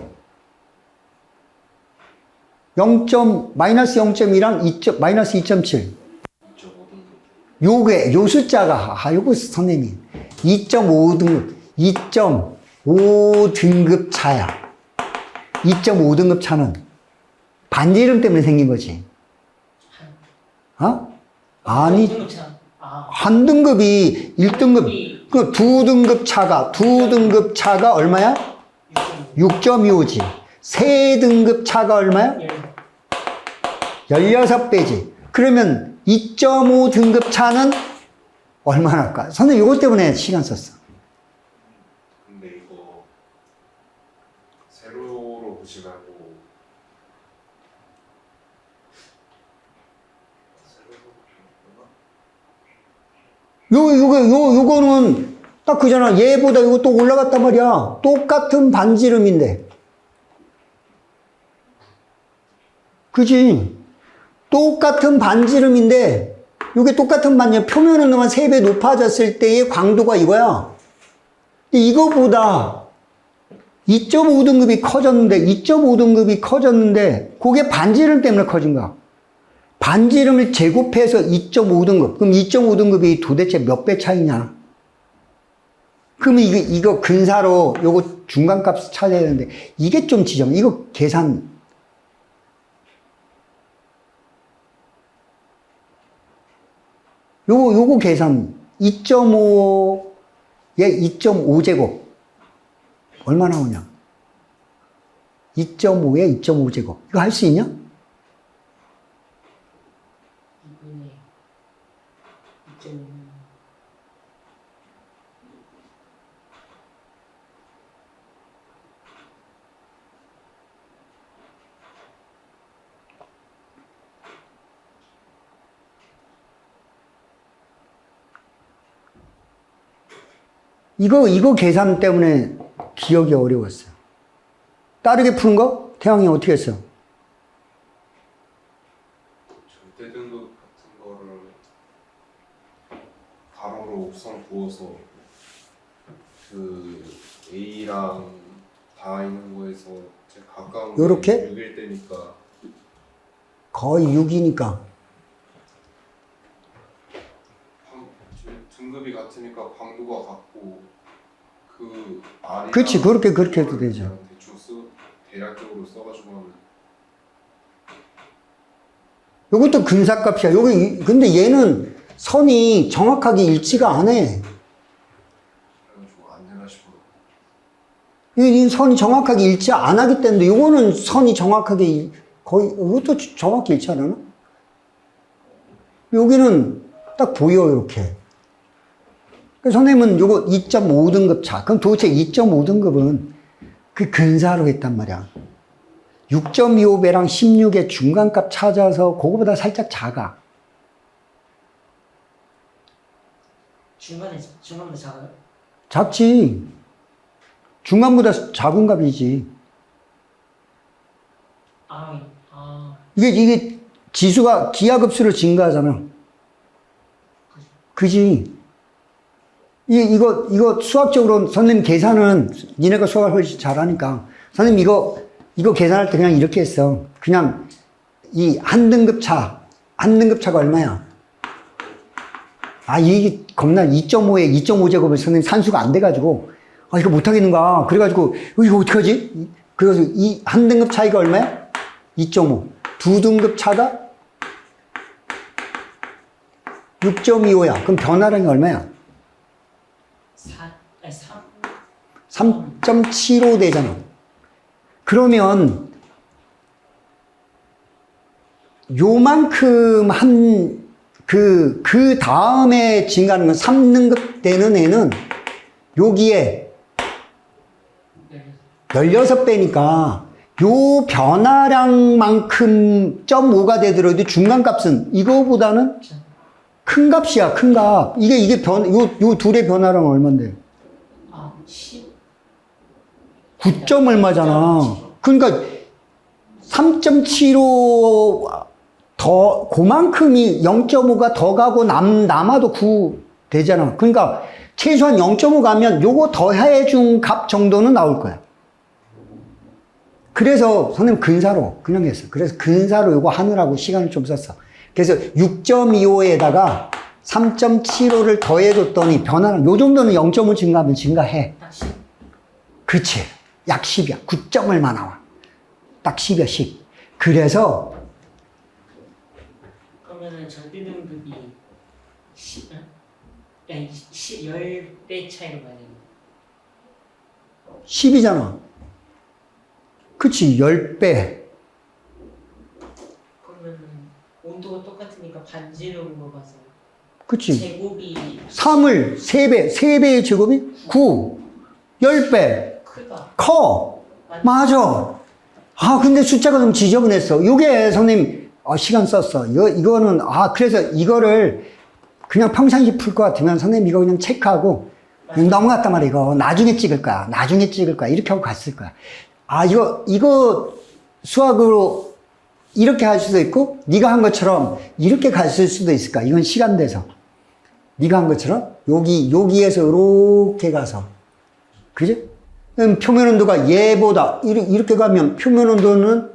마이너스 0.2랑 마이너스 2.7. 요 숫자가, 요거 선생님이. 2.5등급, 2.5등급 차야. 2.5등급 차는 반지름 때문에 생긴 거지. 어? 아니, 한 등급이 1등급, 그 2등급 차가 얼마야? 6.25지. 3등급 차가 얼마야? 16배지. 그러면 2.5등급 차는 얼마나 할까? 선생님 이것 때문에 시간 썼어. 근데 이거 세로로 보지 말고 요거는 딱 그잖아. 얘보다 이거 또 올라갔단 말이야. 똑같은 반지름인데. 그지? 똑같은 반지름인데, 이게 똑같은 반지름, 표면 온도만 3배 높아졌을 때의 광도가 이거야. 근데 이거보다 2.5등급이 커졌는데, 그게 반지름 때문에 커진 거야. 반지름을 제곱해서 2.5등급. 그럼 2.5등급이 도대체 몇 배 차이냐? 그러면 이거 근사로 요거 중간값 찾아야 되는데, 이게 좀 지점. 이거 계산. 요거 계산. 2.5에 2.5제곱. 얼마 나오냐? 2.5에 2.5제곱. 이거 할 수 있냐? 2분의 2.5. 이거 계산 때문에 기억이 어려웠어요. 다르게 푸는 거? 태양이 어떻게 했어? 절대 등급 같은 거를 가로로 우선 부어서 그 A랑 다 있는 거에서 제일 가까운 게 요렇게? 6일 때니까 거의 6이니까. 등급이 같으니까 광도가 같고 그 R이랑 그렇지, 그렇게 해도 되죠. 대충 대략적으로 써가지고 하면 요것도 근사값이야. 근데 얘는 선이 정확하게 일치가 안 해. 그래가지고 안 되나 싶어요. 이 선이 정확하게 일치 안 하기 때문에 요거는 선이 정확하게 이것도 정확히 일치 안 하나? 여기는 딱 보여, 이렇게. 선생님은 요거 2.5등급 차. 그럼 도대체 2.5등급은 그 근사로 했단 말이야. 6.25배랑 16의 중간값 찾아서 그거보다 살짝 작아. 중간보다 작아요? 작지. 중간보다 작은 값이지. 이게 지수가 기하급수로 증가하잖아. 그지? 이거 수학적으로 선생님 계산은 니네가 수학을 훨씬 잘하니까 선생님 이거 이거 계산할 때 그냥 이렇게 했어. 그냥 이 한 등급 차가 얼마야? 아, 이게 겁나 2.5에 2.5제곱을 선생님 산수가 안 돼가지고, 아, 이거 못하겠는가. 그래가지고, 이거 어떡하지? 그래서 이 한 등급 차이가 얼마야? 2.5. 두 등급 차가 6.25야. 그럼 변화량이 얼마야? 3.75 되잖아. 그러면 요만큼 그 다음에 증가하는 건 3등급 되는 애는 여기에 16배니까 요 변화량만큼 0.5가 되더라도 중간값은 이거보다는 큰 값이야, 큰 값. 이게 요 둘의 변화량은 얼만데? 9점 얼마잖아. 그러니까 3.75 더, 그만큼이 0.5가 더 가고 남아도 9 되잖아. 그러니까 최소한 0.5 가면 요거 더 해준 값 정도는 나올 거야. 그래서 선생님 근사로 그냥 했어. 그래서 근사로 요거 하느라고 시간을 좀 썼어. 그래서 6.25에다가 3.75를 더해줬더니 변화는 요 정도는 0.5 증가하면 증가해. 그치. 약 10이야. 9점 얼마 나와. 딱 10이야, 10. 그래서 그러면은 절대 등급이 10배 차이로 가야 되는 10이잖아. 그치, 10배. 그러면은 온도가 똑같으니까 반지름으로 봐서 그치. 제곱이 3을 3배의 제곱이 9. 10배. 크다. 커. 맞아. 아, 근데 숫자가 좀 지저분했어. 요게 선생님, 시간 썼어. 이거는, 그래서 이거를 그냥 평상시 풀 것 같으면 선생님 이거 그냥 체크하고 넘어갔단 말이야. 이거 나중에 찍을 거야. 나중에 찍을 거야. 이렇게 하고 갔을 거야. 이거 수학으로 이렇게 할 수도 있고, 네가 한 것처럼 이렇게 갔을 수도 있을 거야. 이건 시간 돼서. 네가 한 것처럼 여기에서 이렇게 가서. 그지? 표면 온도가 얘보다 이렇게 가면 표면 온도는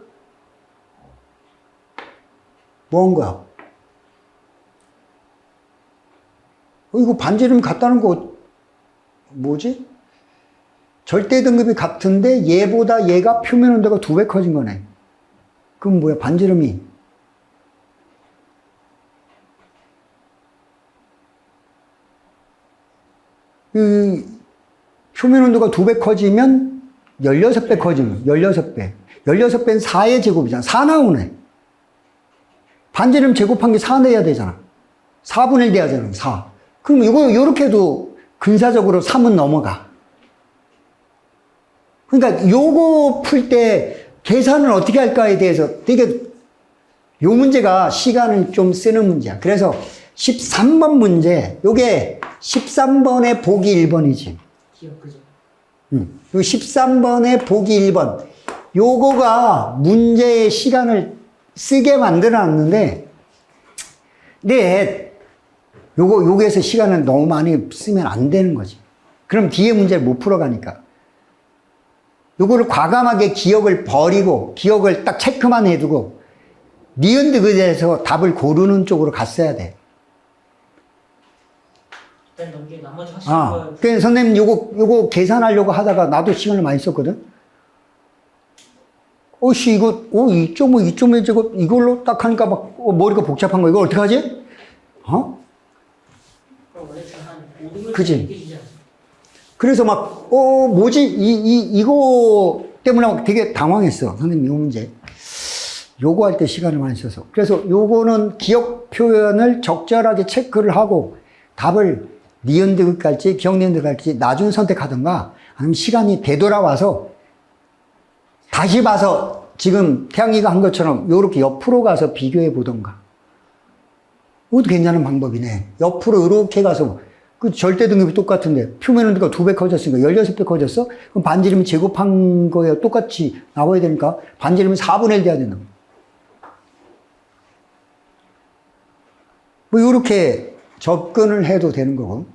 뭐 한 거야? 이거 반지름 같다는 거 뭐지? 절대 등급이 같은데 얘보다 얘가 표면 온도가 2배 커진 거네. 그럼 뭐야? 반지름이 표면 온도가 2배 커지면 16배 커지면 16배. 16배는 4의 제곱이잖아. 4 나오네. 반지름 제곱한 게 4 내야 되잖아. 4분의 1 돼야 되잖아. 4. 그럼 이거 요렇게 해도 근사적으로 3은 넘어가. 그러니까 요거 풀 때 계산을 어떻게 할까에 대해서 되게 요 문제가 시간을 좀 쓰는 문제야. 그래서 13번 문제, 요게 13번의 보기 1번이지. 기억 그죠? 요 13번의 보기 1번. 요거가 문제의 시간을 쓰게 만들어 놨는데, 요거에서 시간을 너무 많이 쓰면 안 되는 거지. 그럼 뒤에 문제를 못 풀어가니까. 요거를 과감하게 기억을 버리고, 기억을 딱 체크만 해두고, 니은디귿에서 답을 고르는 쪽으로 갔어야 돼. 일단 넘게 나머지 하시는 거예요. 그래서 선생님 요거 계산하려고 하다가 나도 시간을 많이 썼거든. 이거, 2.5 제곱 이걸로 딱 하니까 막 머리가 복잡한 거. 이거 어떡하지? 그럼 원래 한 5등급 그지? 느껴지지 않아요? 그래서 막, 뭐지? 이거 때문에 막 되게 당황했어. 선생님, 요 문제. 요거 할 때 시간을 많이 써서. 그래서 요거는 기억 표현을 적절하게 체크를 하고 답을 니은디귿 갈지 기억니은디귿 갈지 나중에 선택하든가 아니면 시간이 되돌아와서 다시 봐서 지금 태양이가 한 것처럼 요렇게 옆으로 가서 비교해 보던가. 이것도 괜찮은 방법이네. 옆으로 이렇게 가서 그 절대 등급이 똑같은데 표면 온도가 2배 커졌으니까 16배 커졌어? 그럼 반지름이 제곱한 거에 똑같이 나와야 되니까 반지름이 4분의 1 돼야 된다. 뭐 이렇게 접근을 해도 되는 거고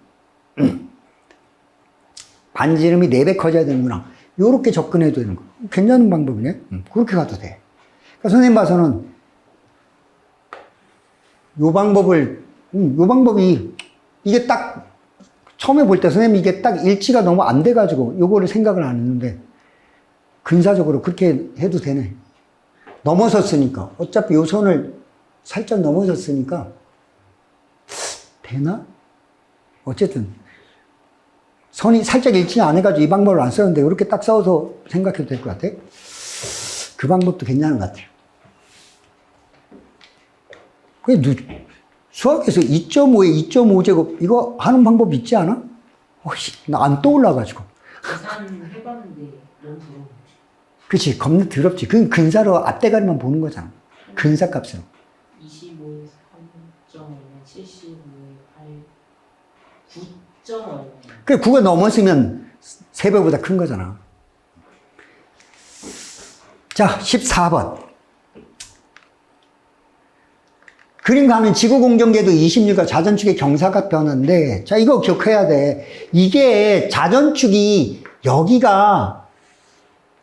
반지름이 4배 커져야 되는구나. 요렇게 접근해도 되는 거. 괜찮은 방법이네. 그렇게 가도 돼. 그러니까 선생님 봐서는 요 방법이 이게 딱 처음에 볼 때 선생님 이게 딱 일치가 너무 안 돼가지고 요거를 생각을 안 했는데 근사적으로 그렇게 해도 되네. 넘어섰으니까. 어차피 요 선을 살짝 넘어졌으니까 되나? 어쨌든 선이 살짝 일치 안 해가지고 이 방법을 안 썼는데 이렇게 딱 써서 생각해도 될 것 같아. 그 방법도 괜찮은 것 같아요. 수학에서 2.5에 2.5제곱 이거 하는 방법 있지 않아? 나 안 떠올라가지고. 계산해봤는데 너무 더러워. 그치, 겁나 더럽지. 그건 근사로 앞대가리만 보는 거잖아. 근사 값으로. 25에서 3.5면 75에 8, 9.5. 그래, 9가 넘었으면 3배보다 큰 거잖아. 자, 14번. 그림 가면 지구공전계도 26과 자전축의 경사각 변화인데, 자, 이거 기억해야 돼. 이게 자전축이 여기가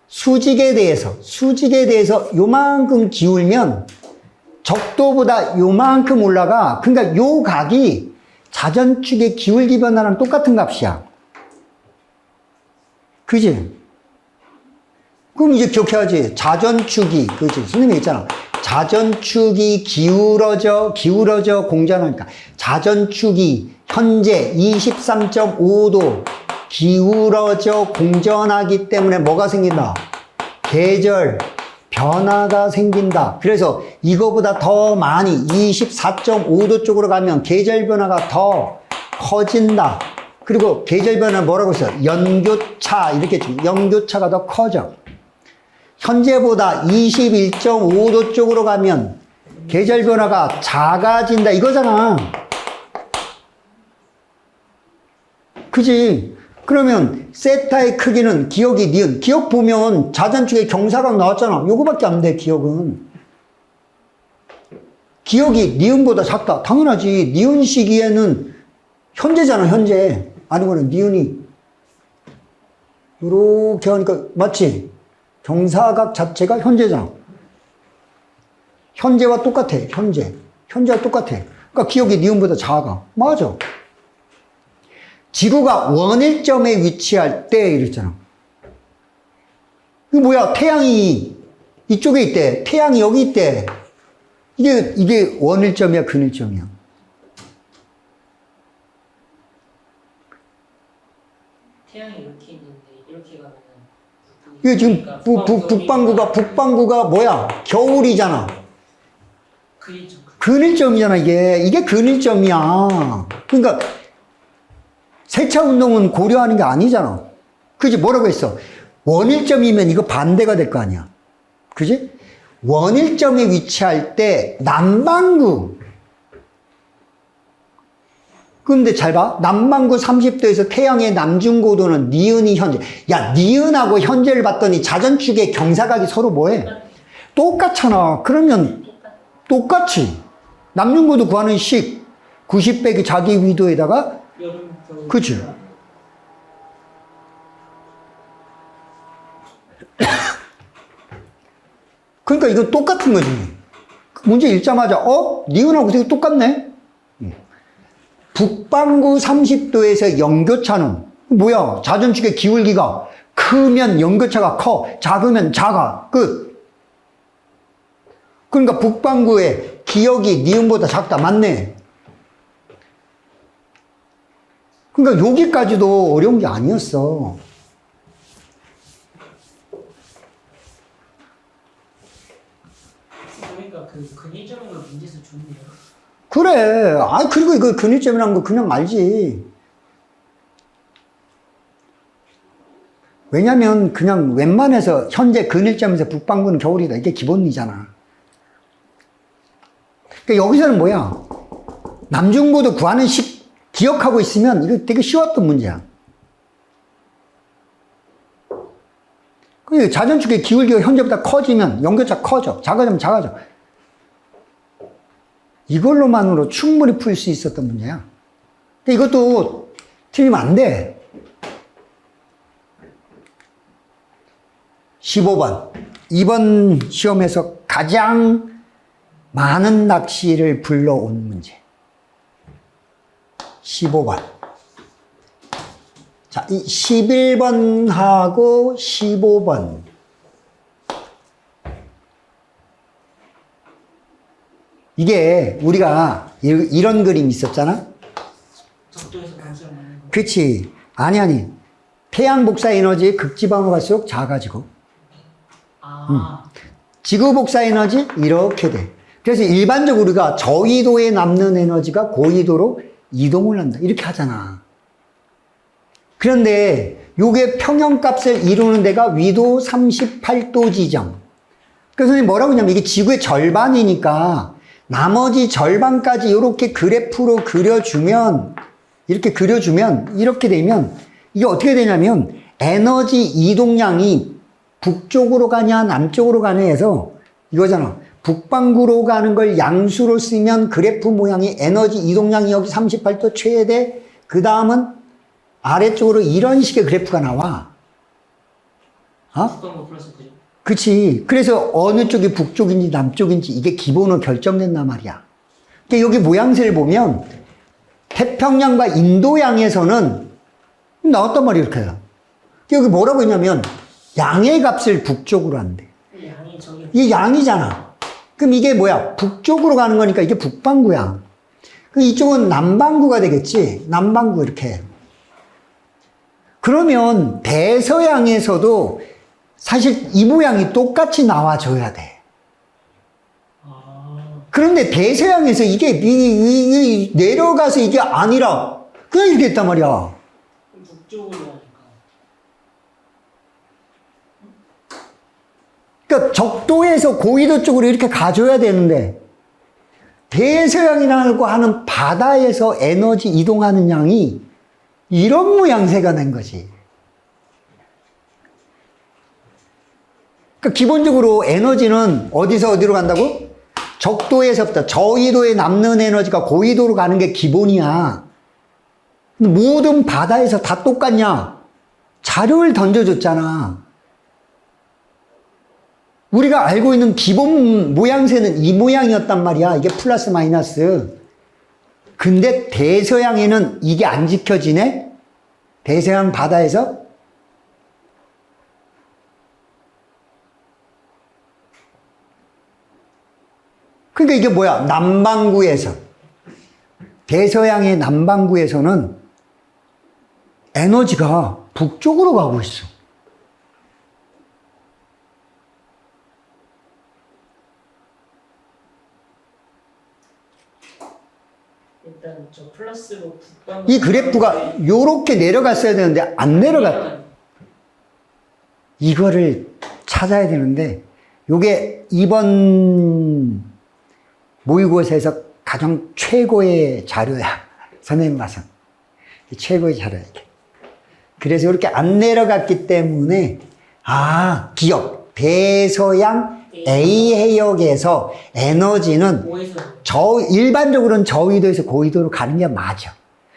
수직에 대해서 요만큼 기울면 적도보다 요만큼 올라가. 그러니까 요 각이 자전축의 기울기 변화랑 똑같은 값이야. 그지? 그럼 이제 기억해야지. 자전축이, 그지? 선생님이 있잖아. 자전축이 기울어져 공전하니까. 자전축이 현재 23.5도 기울어져 공전하기 때문에 뭐가 생긴다? 계절 변화가 생긴다. 그래서 이거보다 더 많이 24.5도 쪽으로 가면 계절 변화가 더 커진다. 그리고 계절 변화는 뭐라고 했어요? 연교차, 이렇게 연교차가 더 커져. 현재보다 21.5도 쪽으로 가면 계절 변화가 작아진다. 이거잖아. 그지? 그러면 세타의 크기는 기억이 니은. 기억 보면 자전축의 경사각 나왔잖아. 요거밖에 안 돼, 기억은. 기억이 니은보다 작다. 당연하지. 니은 시기에는 현재잖아, 현재. 아니거나 니은이 요렇게 하니까 맞지? 경사각 자체가 현재잖아. 현재와 똑같아, 현재와 똑같아. 그러니까 기억이 니은보다 작아. 맞아. 지구가 원일점에 위치할 때 이랬잖아. 이거 뭐야? 태양이 이쪽에 있대. 태양이 여기 있대. 이게 원일점이야, 근일점이야? 태양이 이렇게 있는데 이렇게 가면은 이게 지금 북반구가 뭐야? 겨울이잖아. 근일점이잖아, 이게 근일점이야. 그러니까 세차 운동은 고려하는 게 아니잖아. 그지? 뭐라고 했어? 원일점이면 이거 반대가 될 거 아니야. 그지? 원일점에 위치할 때 남반구. 근데 잘 봐. 남반구 30도에서 태양의 남중고도는 니은이 현재. 야, 니은하고 현재를 봤더니 자전축의 경사각이 서로 뭐해? 똑같잖아. 그러면 똑같이. 남중고도 구하는 식. 90 빼기 자기 위도에다가 그치? 그러니까 이거 똑같은 거지. 문제 읽자마자 니은하고 되게 똑같네? 북반구 30도에서 연교차는 뭐야? 자전축의 기울기가 크면 연교차가 커, 작으면 작아. 끝. 그러니까 북반구의 기억이 니은보다 작다. 맞네. 그러니까 여기까지도 어려운 게 아니었어. 그러니까 그 근일점인 거 문제에서 좋네요. 그래. 그리고 이거 근일점이라는 거 그냥 알지. 왜냐면 그냥 웬만해서 현재 근일점에서 북반구는 겨울이다. 이게 기본이잖아. 그러니까 여기서는 뭐야? 남중고도 구하는 식 기억하고 있으면 이거 되게 쉬웠던 문제야. 자전축의 기울기가 현재보다 커지면 연교차 커져. 작아지면 작아져. 이걸로만으로 충분히 풀 수 있었던 문제야. 근데 이것도 틀리면 안 돼. 15번. 이번 시험에서 가장 많은 낚시를 불러온 문제. 15번. 자, 이 11번하고 15번. 이게 우리가 이런 그림이 있었잖아? 적도에서 반지름 맞는 거. 그치. 아니. 태양 복사 에너지 극지방으로 갈수록 작아지고, 지구 복사 에너지 이렇게 돼. 그래서 일반적으로 우리가 저위도에 남는 에너지가 고위도로 이동을 한다. 이렇게 하잖아. 그런데 요게 평형값을 이루는 데가 위도 38도 지점. 그래서 선생님 뭐라고 하냐면 이게 지구의 절반이니까 나머지 절반까지 이렇게 그래프로 그려주면, 이렇게 되면 이게 어떻게 되냐면 에너지 이동량이 북쪽으로 가냐 남쪽으로 가냐 해서 이거잖아. 북반구로 가는 걸 양수로 쓰면 그래프 모양이 에너지 이동량이 여기 38도 최대, 그 다음은 아래쪽으로 이런 식의 그래프가 나와. 북반구 플러스 그죠? 그치. 그래서 어느 쪽이 북쪽인지 남쪽인지 이게 기본으로 결정된단 말이야. 그러니까 여기 모양새를 보면 태평양과 인도양에서는 나왔단 말이야, 이렇게. 여기 뭐라고 했냐면 양의 값을 북쪽으로 한대. 양이 저기. 이게 양이잖아. 그럼 이게 뭐야? 북쪽으로 가는 거니까 이게 북반구야. 그럼 이쪽은 남반구가 되겠지? 남반구 이렇게. 그러면 대서양에서도 사실 이 모양이 똑같이 나와줘야 돼. 그런데 대서양에서 이게 내려가서 이게 아니라 그냥 이렇게 했단 말이야. 북쪽으로 하니까. 그러니까 적도에서 고위도 쪽으로 이렇게 가줘야 되는데 대서양이라고 하는 바다에서 에너지 이동하는 양이 이런 모양새가 된 거지. 그러니까 기본적으로 에너지는 어디서 어디로 간다고? 적도에서부터 저위도에 남는 에너지가 고위도로 가는 게 기본이야. 근데 모든 바다에서 다 똑같냐? 자료를 던져줬잖아. 우리가 알고 있는 기본 모양새는 이 모양이었단 말이야. 이게 플러스 마이너스. 근데 대서양에는 이게 안 지켜지네? 대서양 바다에서? 그러니까 이게 뭐야? 남반구에서. 대서양의 남반구에서는 에너지가 북쪽으로 가고 있어. 일단 저 플러스로 북반구. 이 그래프가 요렇게 내려갔어야 되는데 안 내려갔다. 이거를 찾아야 되는데 요게 이번 모의고사에서 가장 최고의 자료야. 선생님 봐서. 최고의 자료야, 이게. 그래서 이렇게 안 내려갔기 때문에, 기억. 대서양 A 해역에서 에너지는 일반적으로는 저위도에서 고위도로 가는 게 맞아.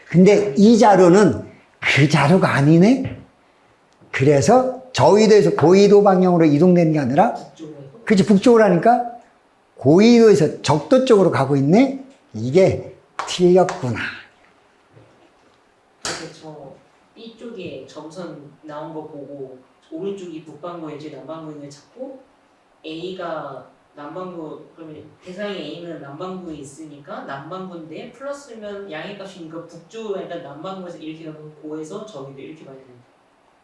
근데 이 자료는 그 자료가 아니네? 그래서 저위도에서 고위도 방향으로 이동되는 게 아니라, 그치, 북쪽으로 하니까 고위도에서 적도 쪽으로 가고 있네? 이게 틀렸구나. 그래서 저 B쪽에 점선 나온 거 보고 오른쪽이 북반구인지 남반구인지 찾고 A가 남반구, 그러면 대상이 A는 남반구에 있으니까 남반구인데 플러스면 양의 값이니까 북쪽으로 일단 남반구에서 이렇게 가고 고에서 저기도 이렇게 봐야 된다.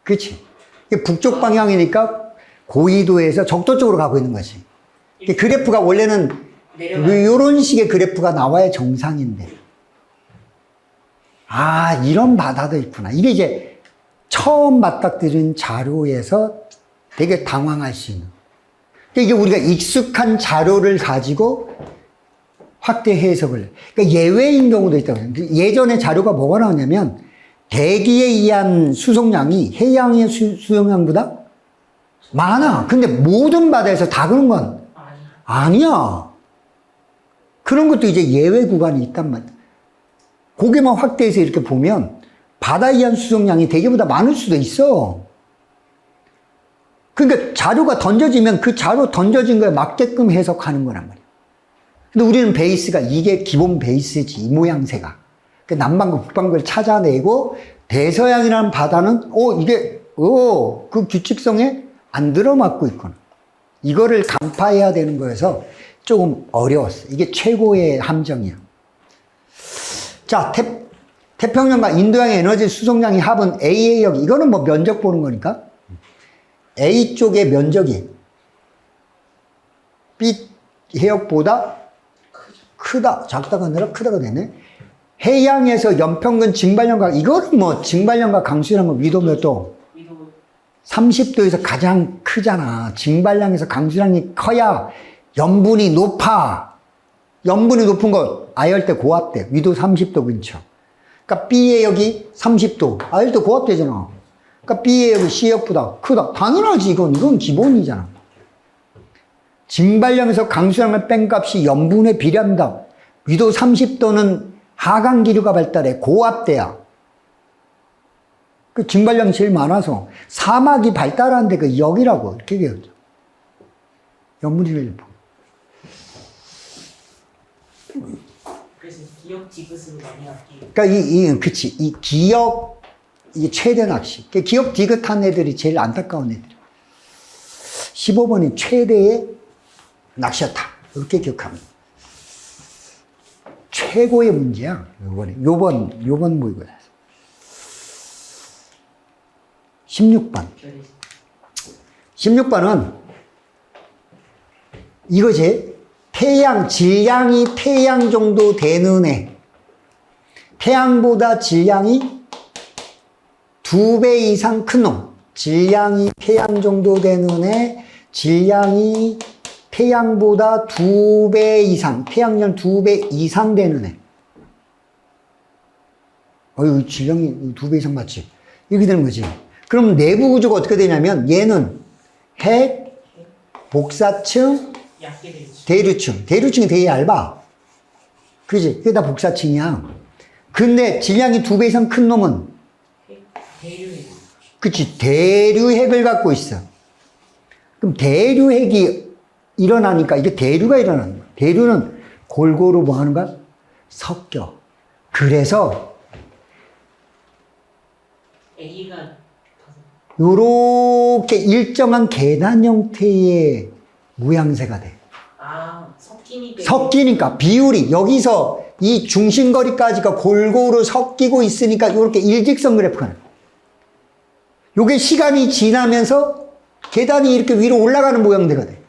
그치. 이게 북쪽 방향이니까 고위도에서 적도 쪽으로 가고 있는 거지. 그래프가 원래는 이런 식의 그래프가 나와야 정상인데. 이런 바다도 있구나. 이게 이제 처음 맞닥뜨린 자료에서 되게 당황할 수 있는. 이게 우리가 익숙한 자료를 가지고 확대 해석을. 그러니까 예외인 경우도 있다고 해요. 예전에 자료가 뭐가 나오냐면 대기에 의한 수송량이 해양의 수송량보다 많아. 근데 모든 바다에서 다 그런 건 아니야. 그런 것도 이제 예외 구간이 있단 말이야. 고개만 확대해서 이렇게 보면 바다에 의한 수송량이 대기보다 많을 수도 있어. 그러니까 자료가 던져지면 그 자료 던져진 거에 맞게끔 해석하는 거란 말이야. 근데 우리는 베이스가 이게 기본 베이스지, 이 모양새가. 그 남반구, 북반구를 찾아내고 대서양이라는 바다는 이게 그 규칙성에 안 들어맞고 있구나. 이거를 간파해야 되는 거여서 조금 어려웠어. 이게 최고의 함정이야. 자, 태평양과 인도양의 에너지 수송량이 합은 A의 역, 이거는 뭐 면적 보는 거니까. A 쪽의 면적이 B 해역보다 크다, 작다가 아니라 크다가 되네. 해양에서 연평균 증발량과, 이거는 뭐 증발량과 강수량은 위도 몇 도? 위도 30도에서 가장 크잖아. 증발량에서 강수량이 커야 염분이 높아. 염분이 높은 거 아열대 고압대, 위도 30도 근처. 그러니까 B의 역이 30도, 아열대 고압대잖아. 그러니까 B의 역이 C역보다 크다. 당연하지, 이건 기본이잖아. 증발량에서 강수량을 뺀 값이 염분에 비례합니다. 위도 30도는 하강 기류가 발달해 고압대야. 그 증발량이 제일 많아서 사막이 발달하는데 그 역이라고 이렇게 얘기하죠. 염분이 일부. 그래서 기억 디귿으로 많이 할게요. 그러니까 그치. 이 기억, 이게 최대 낚시. 기억 디귿한 애들이 제일 안타까운 애들. 15번이 최대의 낚시였다. 이렇게 기억합니다. 최고의 문제야. 요번 모의고사. 16번. 16번은 이거지. 질량이 태양 정도 되는 애. 태양보다 질량이 2배 이상 큰 놈. 질량이 태양 정도 되는 애. 질량이 태양보다 2배 이상, 태양열 2배 이상 되는 애. 질량이 2배 이상 맞지? 이렇게 되는 거지. 그럼 내부 구조가 어떻게 되냐면, 얘는 핵, 복사층, 대류층. 대류층이 되게 얇아. 그지? 그게 다 복사층이야. 근데 질량이 2배 이상 큰 놈은? 대류핵. 그치. 대류핵을 갖고 있어. 그럼 대류핵이 일어나니까 이게 대류가 일어나는 거야. 대류는 골고루 뭐 하는 거야? 섞여. 그래서 A가 요렇게 일정한 계단 형태의 모양새가 돼. 섞이니까 비율이 여기서 이 중심거리까지가 골고루 섞이고 있으니까 요렇게 일직선 그래프가 나요. 요게 시간이 지나면서 계단이 이렇게 위로 올라가는 모양새가 돼.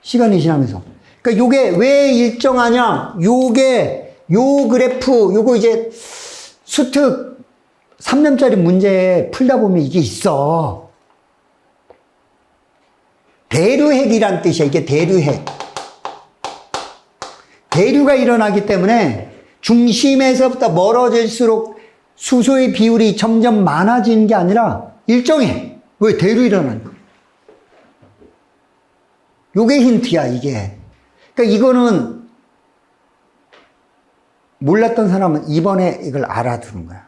시간이 지나면서. 그러니까 요게 왜 일정하냐? 요 그래프, 요거 이제 수특 3년짜리 문제 풀다 보면 이게 있어. 대류핵이란 뜻이야. 이게 대류핵. 대류가 일어나기 때문에 중심에서부터 멀어질수록 수소의 비율이 점점 많아지는 게 아니라 일정해. 왜? 대류 일어나니까. 요게 힌트야, 이게. 그러니까 이거는 몰랐던 사람은 이번에 이걸 알아두는 거야.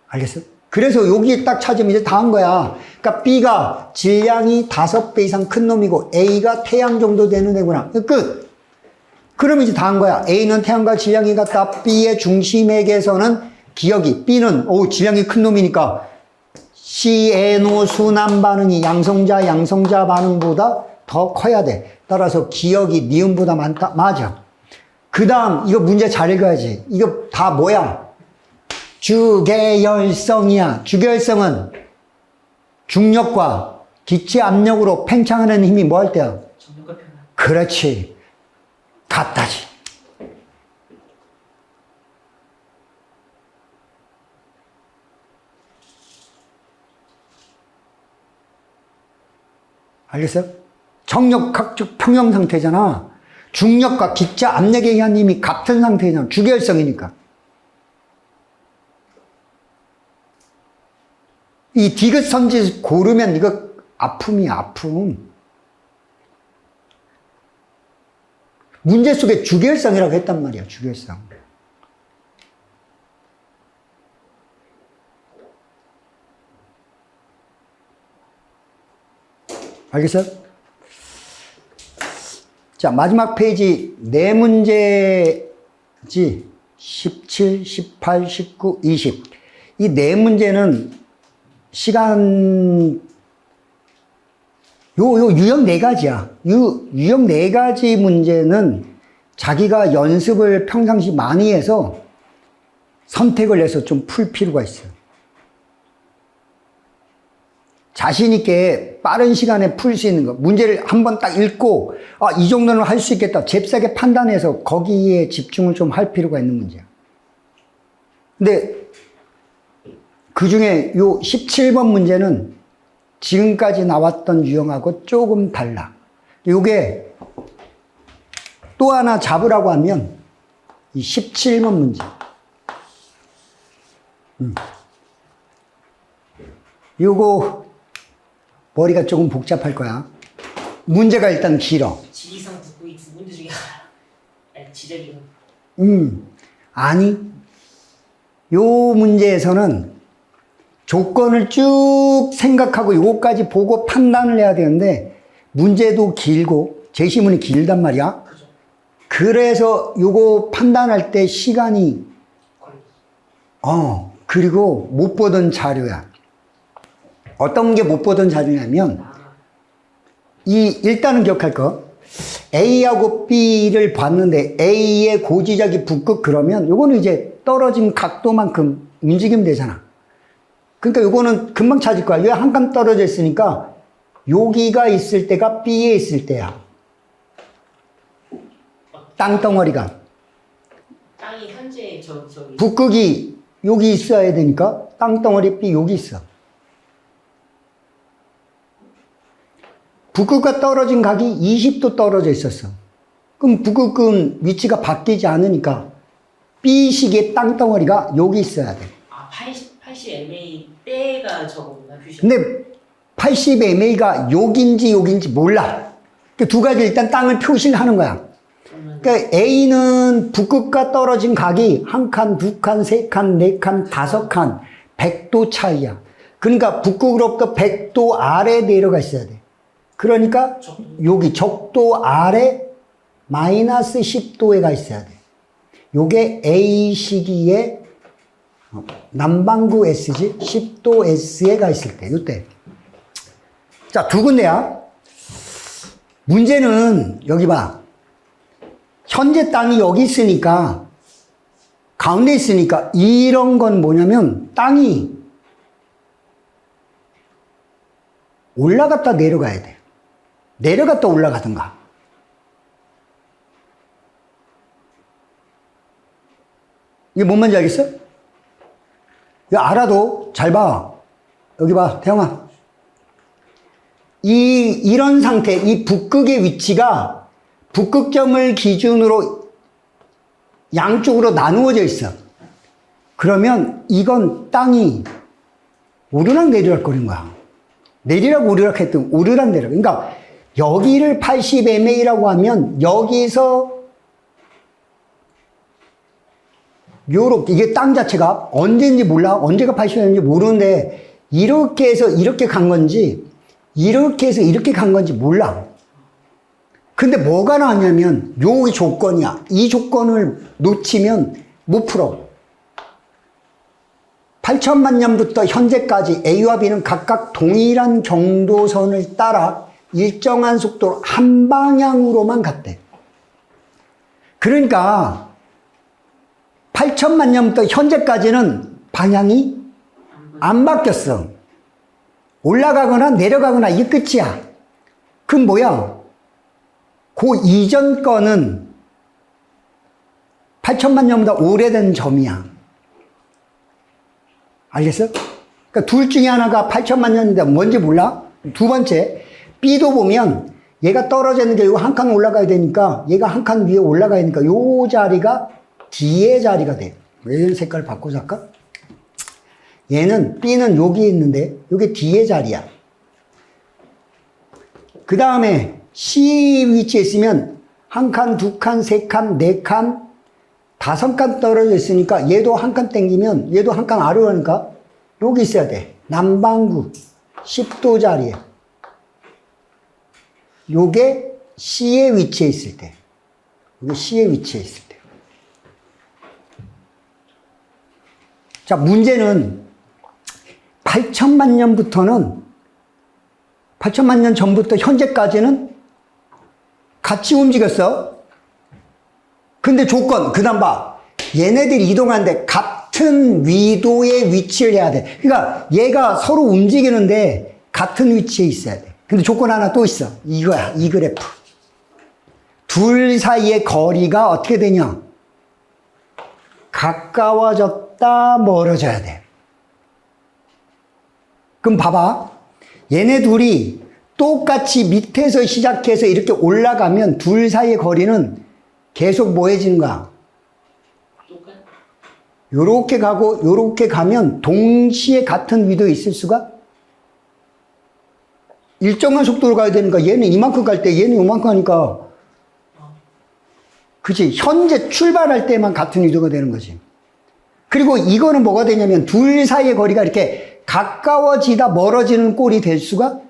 알겠어? 그래서 여기에 딱 찾으면 이제 다 한 거야. 그러니까 B가 질량이 5배 이상 큰 놈이고 A가 태양 정도 되는 애구나. 끝. 그러면 이제 다 한 거야. A는 태양과 질량이 같다. B의 중심액에서는 기억이, B는 질량이 큰 놈이니까 CNO 순환 반응이 양성자 반응보다 더 커야 돼. 따라서 기억이 니은보다 많다. 맞아. 그 다음 이거 문제 잘 읽어야지. 이거 다 뭐야? 주계열성이야. 주계열성은 중력과 기체 압력으로 팽창하는 힘이 뭐 할 때야? 그렇지. 같다지. 알겠어요? 정력학적 평형 상태잖아. 중력과 기체 압력에 의한 힘이 같은 상태잖아. 주계열성이니까. 이 디귿선지 고르면 이거 아픔이야, 아픔. 문제 속에 주계열성이라고 했단 말이야, 주계열성. 알겠어요? 자, 마지막 페이지 네 문제지. 17, 18, 19, 20. 이 네 문제는 시간, 유형 네 가지야. 유형 네 가지 문제는 자기가 연습을 평상시 많이 해서 선택을 해서 좀 풀 필요가 있어요. 자신있게 빠른 시간에 풀 수 있는 거. 문제를 한번 딱 읽고, 아, 이 정도는 할 수 있겠다. 잽싸게 판단해서 거기에 집중을 좀 할 필요가 있는 문제야. 근데 그 중에 요 17번 문제는 지금까지 나왔던 유형하고 조금 달라. 요게 또 하나 잡으라고 하면 이 17번 문제. 요거 머리가 조금 복잡할 거야. 문제가 일단 길어. 지리산 북부의 두 문제 중에 하나. 아니, 지적이고. 아니, 요 문제에서는 조건을 쭉 생각하고 요거까지 보고 판단을 해야 되는데 문제도 길고 제시문이 길단 말이야. 그죠. 그래서 요거 판단할 때 시간이 걸리. 그리고 못 보던 자료야. 어떤 게 못 보던 자료냐면 일단은 기억할 거. A하고 B를 봤는데 A의 고지적이 북극 그러면 요거는 이제 떨어진 각도만큼 움직이면 되잖아. 그러니까 요거는 금방 찾을 거야. 왜 한 칸 떨어져 있으니까 여기가 있을 때가 B에 있을 때야. 땅덩어리가. 땅이 현재 저기 북극이 여기 있어야 되니까 땅덩어리 B 여기 있어. 북극과 떨어진 각이 20도 떨어져 있었어. 그럼 북극은 위치가 바뀌지 않으니까 B식의 땅덩어리가 여기 있어야 돼. 80 MA 때가 저거구나 표시. 근데 80MA가 여긴지 몰라. 그 두 가지 일단 땅을 표시를 하는 거야. 그러니까 A는 북극과 떨어진 각이 한 칸, 두 칸, 세 칸, 네 칸, 다섯 칸, 100도 차이야. 그러니까 북극으로부터 100도 아래 내려가 있어야 돼. 그러니까 여기 적도 아래 마이너스 10도에 가 있어야 돼. 요게 A 시기에 남반구 S지 10도 S에 가 있을 때 요때. 자, 두 군데야. 문제는 여기 봐. 현재 땅이 여기 있으니까 가운데 있으니까 이런 건 뭐냐면 땅이 올라갔다 내려가야 돼. 내려갔다 올라가든가. 이게 뭔 말인지 알겠어? 이거 알아도 잘 봐. 여기 봐, 태영아. 이런 상태, 이 북극의 위치가 북극점을 기준으로 양쪽으로 나누어져 있어. 그러면 이건 땅이 오르락 내리락 거리는 거야. 내리락 오르락 했던 오르락 내리락. 그러니까 여기를 80MA라고 하면 여기서 요렇게 이게 땅 자체가 언제인지 몰라. 언제가 80MA인지 모르는데 이렇게 해서 이렇게 간 건지 이렇게 해서 이렇게 간 건지 몰라. 근데 뭐가 나왔냐면 요 조건이야. 이 조건을 놓치면 못 풀어. 8천만 년부터 현재까지 A와 B는 각각 동일한 경도선을 따라 일정한 속도로 한 방향으로만 갔대. 그러니까 8천만 년부터 현재까지는 방향이 안 바뀌었어. 올라가거나 내려가거나 이게 끝이야. 그럼 뭐야? 그 이전 거는 8천만 년보다 오래된 점이야. 알겠어? 그러니까 둘 중에 하나가 8천만 년인데 뭔지 몰라? 두 번째, B도 보면 얘가 떨어져 있는 게 이거 한 칸 올라가야 되니까 얘가 한 칸 위에 올라가야 되니까 요 자리가 D의 자리가 돼. 왜 색깔 바꿔서 할까? 얘는 B는 여기 있는데 여기 D의 자리야. 그 다음에 C 위치에 있으면 한 칸, 두 칸, 세 칸, 네 칸, 다섯 칸 떨어져 있으니까 얘도 한 칸 땡기면 얘도 한 칸 아래로 하니까 여기 있어야 돼. 남반구 10도 자리에. 요게 C에 위치해 있을 때. 요게 C에 위치해 있을 때. 자, 문제는 8천만 년부터는 8천만 년 전부터 현재까지는 같이 움직였어. 근데 조건, 그 다음 봐. 얘네들이 이동하는데 같은 위도에 위치를 해야 돼. 그러니까 얘가 서로 움직이는데 같은 위치에 있어야 돼. 근데 조건 하나 또 있어. 이거야, 이 그래프. 둘 사이의 거리가 어떻게 되냐? 가까워졌다, 멀어져야 돼. 그럼 봐봐. 얘네 둘이 똑같이 밑에서 시작해서 이렇게 올라가면 둘 사이의 거리는 계속 뭐해지는 거야? 요렇게 가고 요렇게 가면 동시에 같은 위도에 있을 수가? 일정한 속도로 가야 되니까 얘는 이만큼 갈 때 얘는 이만큼 하니까 그치? 현재 출발할 때만 같은 위도가 되는 거지. 그리고 이거는 뭐가 되냐면 둘 사이의 거리가 이렇게 가까워지다 멀어지는 꼴이 될 수가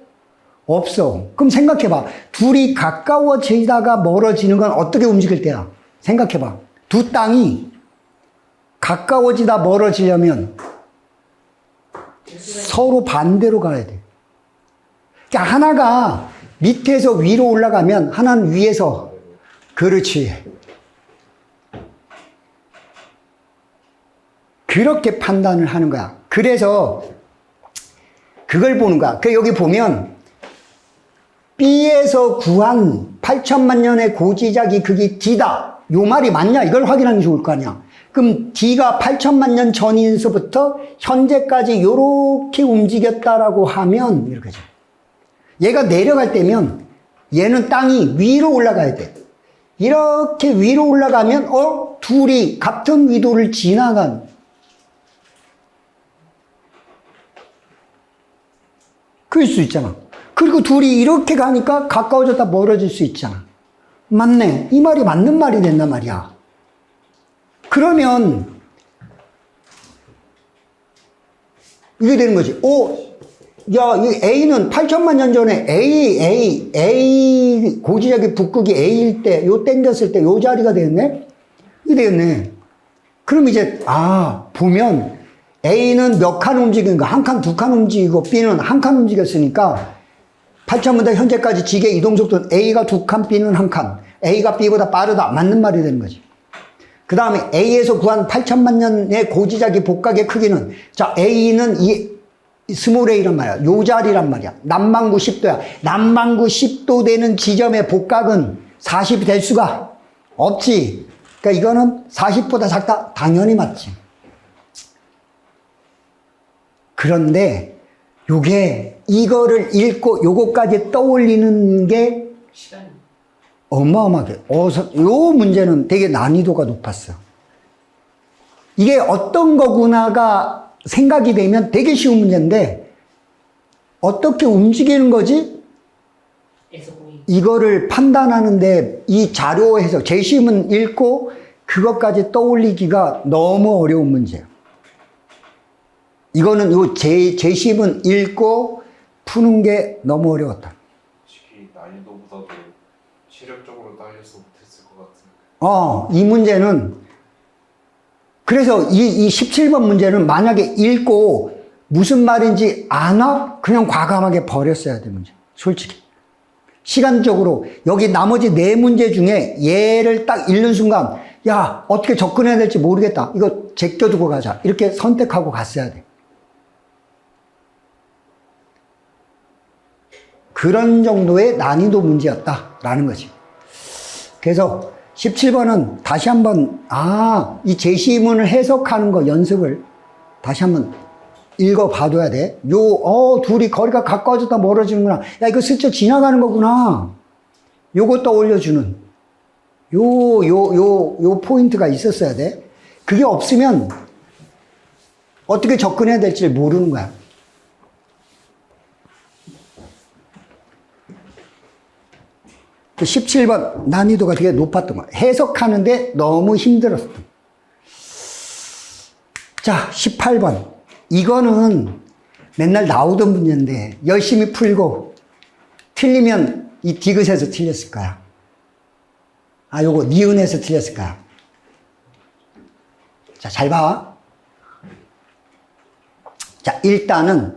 없어. 그럼 생각해봐. 둘이 가까워지다가 멀어지는 건 어떻게 움직일 때야? 생각해봐. 두 땅이 가까워지다 멀어지려면 서로 반대로 가야 돼. 그러니까 하나가 밑에서 위로 올라가면 하나는 위에서. 그렇지. 그렇게 판단을 하는 거야. 그래서 그걸 보는 거야. 그 여기 보면 B에서 구한 8천만 년의 고지작이 그게 D다. 요 말이 맞냐? 이걸 확인하는 게 좋을 거 아니야. 그럼 D가 8천만 년 전에서부터 현재까지 요렇게 움직였다라고 하면 이렇게죠. 얘가 내려갈 때면 얘는 땅이 위로 올라가야 돼. 이렇게 위로 올라가면 둘이 같은 위도를 지나간 그럴 수 있잖아. 그리고 둘이 이렇게 가니까 가까워졌다 멀어질 수 있잖아. 맞네. 이 말이 맞는 말이 된단 말이야. 그러면 이게 되는 거지. 야, 이 A는 8천만 년 전에 A 고지적인 북극이 A일 때, 요 땡겼을 때 요 자리가 되었네? 이게 되었네. 그럼 이제, 보면 A는 몇 칸 움직인 거, 한 칸, 두 칸 움직이고 B는 한 칸 움직였으니까 8천부터 현재까지 지구의 이동속도는 A가 두 칸, B는 한 칸. A가 B보다 빠르다. 맞는 말이 되는 거지. 그 다음에 A에서 구한 8천만 년의 고지작의 복각의 크기는, 자, A는 스몰 a란 말이야. 요 자리란 말이야. 남반구 10도야. 남반구 10도 되는 지점의 복각은 40이 될 수가 없지. 그러니까 이거는 40보다 작다? 당연히 맞지. 그런데 요게 이거를 읽고 요거까지 떠올리는 게 시간이 어마어마하게. 요 문제는 되게 난이도가 높았어. 이게 어떤 거구나가 생각이 되면 되게 쉬운 문제인데 어떻게 움직이는 거지? 이거를 판단하는데 이 자료 해석, 제시문 읽고 그것까지 떠올리기가 너무 어려운 문제예요. 이거는 요 제시문 읽고 푸는 게 너무 어려웠다. 솔직히 난이도보다도 시력적으로 딸려서 못했을 것 같은. 이 문제는 그래서 이 17번 문제는 만약에 읽고 무슨 말인지 아나? 그냥 과감하게 버렸어야 돼, 문제. 솔직히. 시간적으로 여기 나머지 4문제 중에 얘를 딱 읽는 순간 야, 어떻게 접근해야 될지 모르겠다. 이거 제껴두고 가자. 이렇게 선택하고 갔어야 돼. 그런 정도의 난이도 문제였다라는 거지. 그래서 17번은 다시 한번 이 제시문을 해석하는 거 연습을 다시 한번 읽어봐둬야 돼. 둘이 거리가 가까워졌다 멀어지는구나. 야, 이거 스쳐 지나가는 거구나. 요거 떠올려주는 요 포인트가 있었어야 돼. 그게 없으면 어떻게 접근해야 될지 모르는 거야. 그 17번 난이도가 되게 높았던 거야. 해석하는데 너무 힘들었어. 자, 18번. 이거는 맨날 나오던 문제인데 열심히 풀고 틀리면 이 디귿에서 틀렸을 거야. 아, 요거 니은에서 틀렸을 거야. 자, 잘 봐. 자, 일단은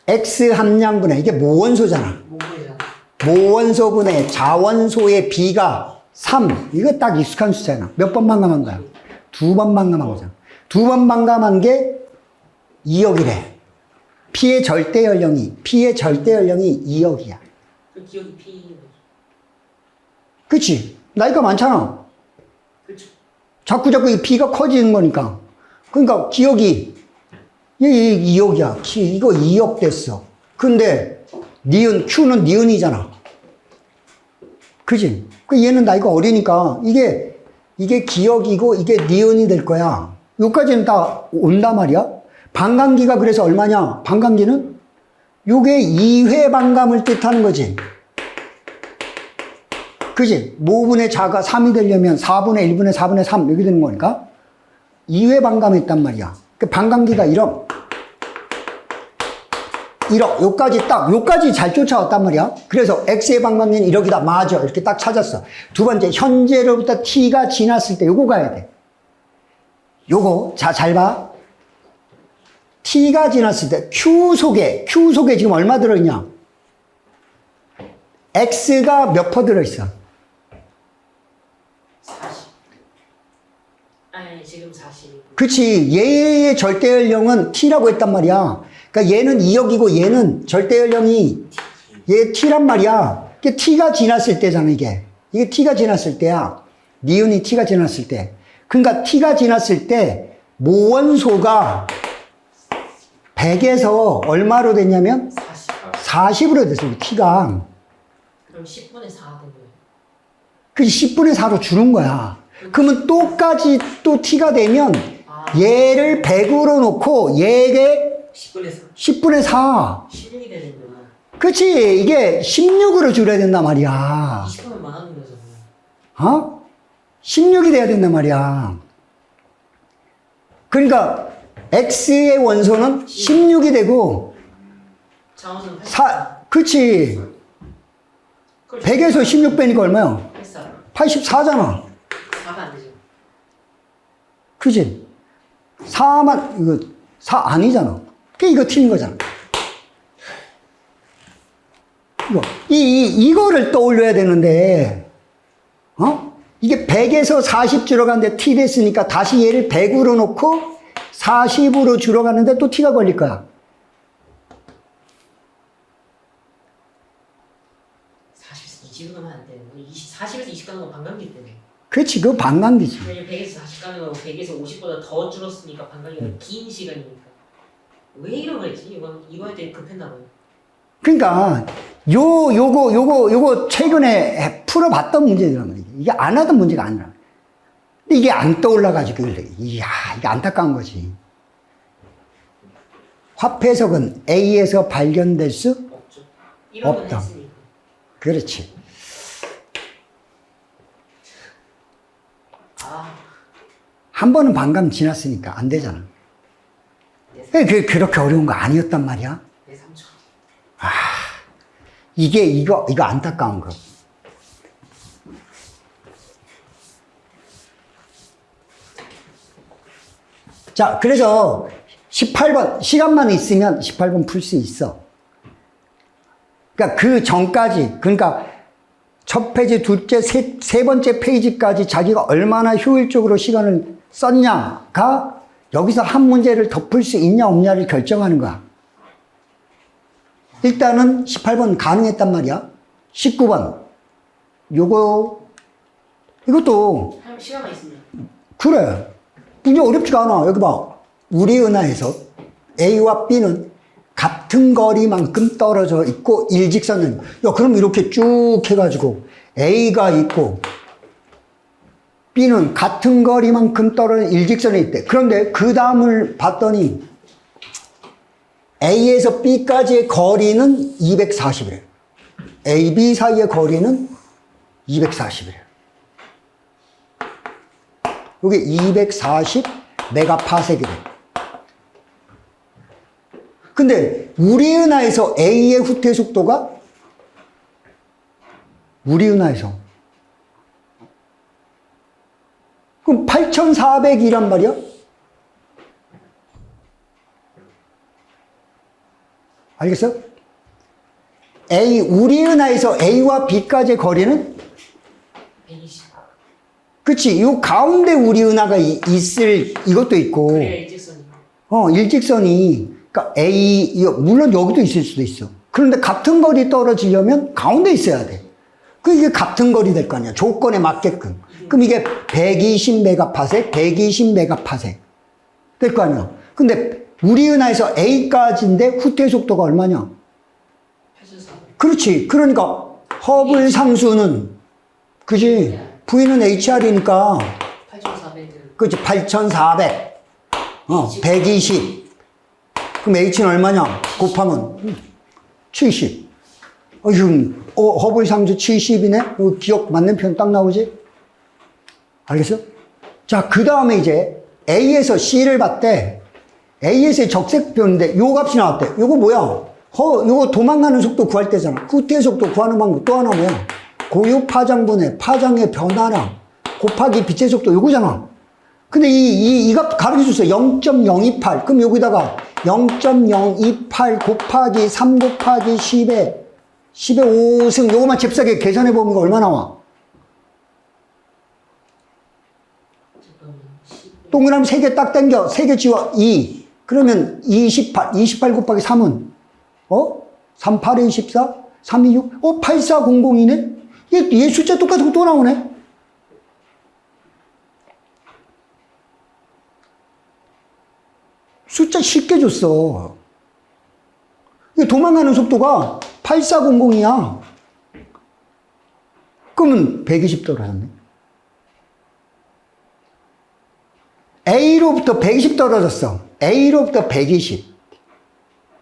X 함량분의, 이게 모원소잖아. 모르잖아. 모원소분의 자원소의 B가 3. 이거 딱 익숙한 숫자잖아. 몇 번 반감한 거야? 2번 반감한 거잖아. 2번 반감한 게 2억이래. P의 절대 연령이 2억이야. 그 기억이 P. 그치? 나이가 많잖아. 그렇죠. 자꾸 이 P가 커지는 거니까. 그러니까 기억이 얘 2억이야. 이거 2억 됐어. 근데 니은, Q는 니은이잖아. 그지? 그 얘는 나이가 어리니까 이게 기억이고 이게 니은이 될 거야. 여기까지는 다 온단 말이야. 반감기가 그래서 얼마냐? 반감기는 요게 2회 반감을 뜻하는 거지. 그지? 모분의 자가 3이 되려면 4분의 1분의 4분의 3 이렇게 되는 거니까 2회 반감했단 말이야. 그 반감기가 1억. 요까지 잘 쫓아왔단 말이야. 그래서 X의 반감기는 1억이다. 맞아. 이렇게 딱 찾았어. 두 번째, 현재로부터 T가 지났을 때 요거 가야 돼. 요거. 자, 잘 봐. T가 지났을 때 Q 속에 지금 얼마 들어있냐? X가 몇 퍼 들어있어? 40. 아니, 지금 40. 그치. 얘의 절대 연령은 T라고 했단 말이야. 그러니까 얘는 2억이고 얘는 절대 연령이 얘 T란 말이야. 이게 T가 지났을 때잖아, 이게. 이게 T가 지났을 때야. 니은이 T가 지났을 때. 그러니까 T가 지났을 때 모원소가 100에서 얼마로 됐냐면 40. 40으로 됐어, T가. 그럼 10분의 4 된 거예요. 그 10분의 4로 줄은 거야. 그러면 똑같이 또 T가 되면 얘를 100으로 놓고 얘에 10분의 4. 10분의 4. 16이 되는구나. 그치. 이게 16으로 줄여야 된단 말이야. 20분은 많은 거죠. 어? 16이 돼야 된단 말이야. 그러니까 X의 원소는 16이 되고 자원은 84. 그치. 100에서 16 빼니까 얼마야? 84잖아. 4가 안 되죠. 그치? 4만, 이거, 4 아니잖아. 이거 틀린 거잖아. 이거를 떠올려야 되는데, 어? 이게 100에서 40 줄어가는데 T 됐으니까 다시 얘를 100으로 놓고 40으로 줄어가는데 또 T가 걸릴 거야. 20 가면 안 되는 거. 40에서 20 가는 건 반감기 때문에. 그렇지, 그거 반감기지. 왜냐면 100에서 40 가는 건 100에서 50보다 더 줄었으니까 반감기가 긴 시간이니까. 왜 이런 거였지? 이거 할 때 급했나 봐요. 그러니까 요거 최근에 풀어봤던 문제들란 말이야. 이게 안 하던 문제가 아니라. 근데 이게 안 떠올라가지고 이야, 이게 안타까운 거지. 화폐석은 A에서 발견될 수 없죠. 이런 건 없다. 했으니까. 그렇지. 한 번은 반감 지났으니까 안 되잖아. 그렇게 어려운 거 아니었단 말이야. 내 삼촌. 이거 안타까운 거. 자, 그래서 18번, 시간만 있으면 18번 풀 수 있어. 그러니까 그 전까지, 그러니까 첫 페이지, 둘째, 세 번째 페이지까지 자기가 얼마나 효율적으로 시간을 썼냐가 여기서 한 문제를 덮을 수 있냐 없냐를 결정하는 거야. 일단은 18번 가능했단 말이야. 19번. 이것도. 시간만 있으면. 그래. 문제 어렵지가 않아. 여기 봐. 우리 은하에서 A와 B는 같은 거리만큼 떨어져 있고 일직선은. 야, 그럼 이렇게 쭉 해가지고 A가 있고 B는 같은 거리만큼 떨어진 일직선에 있대. 그런데 그 다음을 봤더니 A에서 B까지의 거리는 240이래. A, B 사이의 거리는 240이래. 이게 240 메가파섹이래. 근데 우리 은하에서 A의 후퇴 속도가 우리 은하에서. 그럼 8,400이란 말이야? 알겠어? A, 우리 은하에서 A와 B까지의 거리는? 120. 그치. 이 가운데 우리 은하가 있을 이것도 있고. 그래야 일직선이. 일직선이. 그러니까 A, 물론 여기도 있을 수도 있어. 그런데 같은 거리 떨어지려면 가운데 있어야 돼. 이게 같은 거리 될 거 아니야. 조건에 맞게끔. 그럼 이게 120메가파섹, 120메가파섹 될 거 아니야. 근데 우리 은하에서 A까지인데 후퇴 속도가 얼마냐? 8,400. 그렇지. 그러니까 허블 상수는, 그지? V는 HR이니까, 8,400을. 그렇지. 8,400. 120. 그럼 H는 얼마냐? 곱하면 70. 허블 상수 70이네? 기억 맞는 편 딱 나오지? 알겠어? 자, 그 다음에 이제 A에서 C를 봤대. A에서의 적색표인데 요 값이 나왔대. 요거 뭐야? 요거 도망가는 속도 구할 때잖아. 후퇴 속도 구하는 방법 또 하나 뭐야? 고유 파장분의 파장의 변화량 곱하기 빛의 속도 요거잖아. 근데 이 값 가르쳐줬어. 0.028. 그럼 여기다가 0.028 곱하기 3 곱하기 10의 5승 요거만 잽싸게 계산해보면 얼마 나와? 동그라미 3개 딱 당겨. 3개 지워. 2. 그러면 28. 28 곱하기 3은? 3, 8에 24? 3, 2, 6? 8400이네? 얘 숫자 똑같은 거 또 나오네? 숫자 쉽게 줬어. 도망가는 속도가 8400이야. 그러면 120 떨어졌네. A로부터 120 떨어졌어. A로부터 120.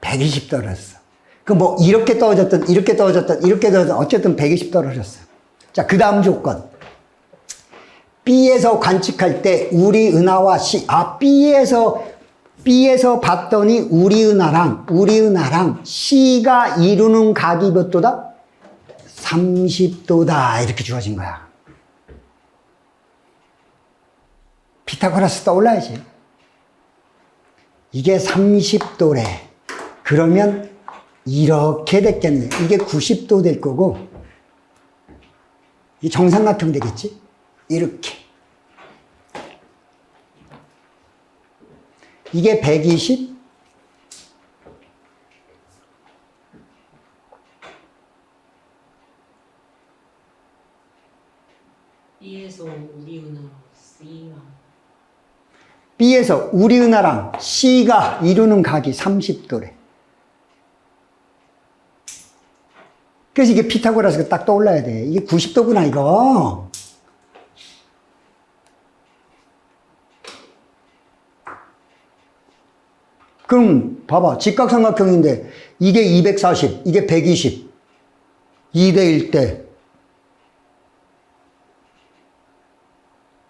120 떨어졌어. 그 뭐 이렇게 떨어졌든 이렇게 떨어졌든 이렇게 떨어졌든 어쨌든 120 떨어졌어. 자, 그 다음 조건. B에서 관측할 때 우리 은하와 C. B에서 봤더니 우리 은하랑 C가 이루는 각이 몇 도다? 30도다. 이렇게 주어진 거야. 피타고라스 떠올라야지. 이게 30도래. 그러면 이렇게 됐겠네. 이게 90도 될 거고, 이 정삼각형 되겠지? 이렇게. 이게 120. B에서 우리 은하랑 C랑. B에서 우리 은하랑 C가 이루는 각이 30도래. 그래서 이게 피타고라스가 딱 떠올라야 돼. 이게 90도구나, 이거. 그럼 봐봐. 직각삼각형인데 이게 240, 이게 120. 2대 1대.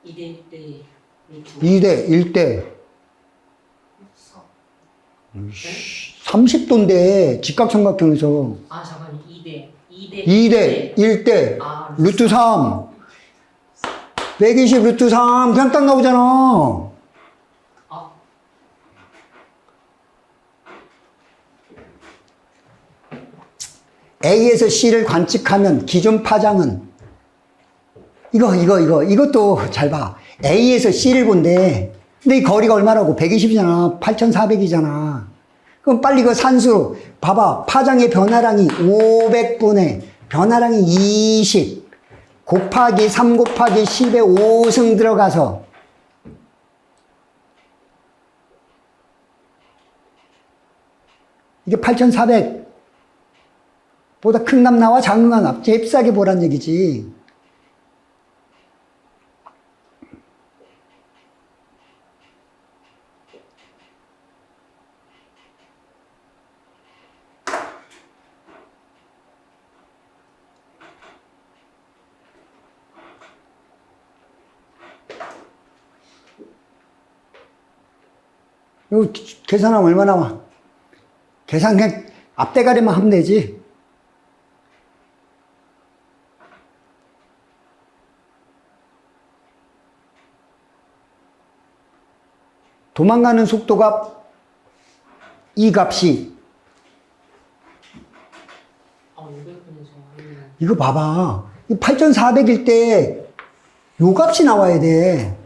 2대 1대 2대 1대. 30도인데 직각삼각형에서 아 잠깐 2대 1대 아, 루트 3 120 루트 3 그냥 딱 나오잖아. 아 A에서 C를 관측하면 기존 파장은 이것도 잘 봐. A에서 C를 본대. 근데 이 거리가 얼마라고? 120이잖아. 8,400이잖아. 그럼 빨리 그 산수로 봐봐. 파장의 변화량이 500분의 변화량이 20 곱하기 3 곱하기 10의 5승 들어가서 이게 8,400 보다 큰 값 나와 작은 값 나와 잽싸게 보란 얘기지. 이거 계산하면 얼마 나와? 계산 그냥 앞대가리만 하면 되지. 도망가는 속도가 이 값이, 500분에서 이거 봐봐. 8,400일 때 요 값이 나와야 돼.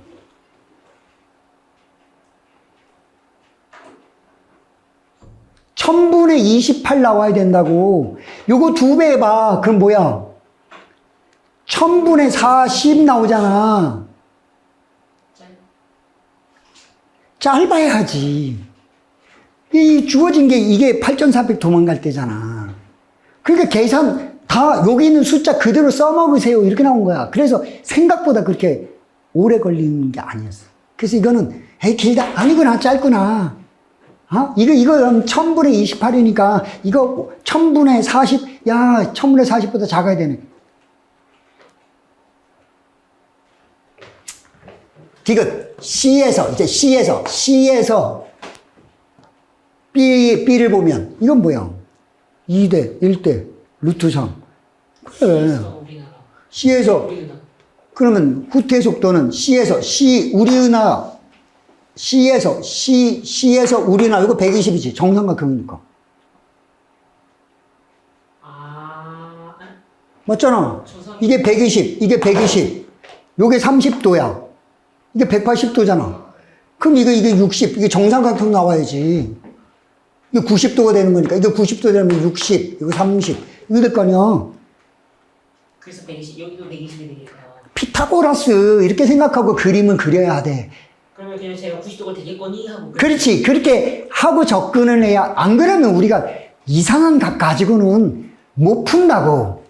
천분의 28 나와야 된다고. 요거 2배 해봐. 그럼 뭐야? 천분의 40 나오잖아. 짧아야지. 이 주어진 게 이게 8,400 도망갈 때잖아. 그러니까 계산 다 여기 있는 숫자 그대로 써먹으세요. 이렇게 나온 거야. 그래서 생각보다 그렇게 오래 걸리는 게 아니었어. 그래서 이거는 에이 길다. 아니구나. 짧구나. 이거 1000분의 28이니까 이거 1000분의 40. 야, 1000분의 40보다 작아야 되네. 디귿. C에서 B를 보면 이건 뭐야? 2대 1대 루트 3. 그래. 우리나라. C에서 우리나라. 그러면 후퇴 속도는 C에서 우리나라 이거 120이지. 정삼각형이니까. 맞잖아. 이게 120, 이게 120. 요게 30도야. 이게 180도잖아. 그럼 이게 60, 이게 정삼각형 나와야지. 이게 90도가 되는 거니까. 이게 90도 되면 60, 이거 30. 이거 될 거 아니야. 그래서 120, 여기도 120이 되겠다. 피타고라스 이렇게 생각하고 그림은 그려야 돼. 그러면 그냥 제가 90도가 되겠거니 하고. 그렇지. 그렇게 하고 접근을 해야, 안 그러면 우리가 이상한 각 가지고는 못 푼다고.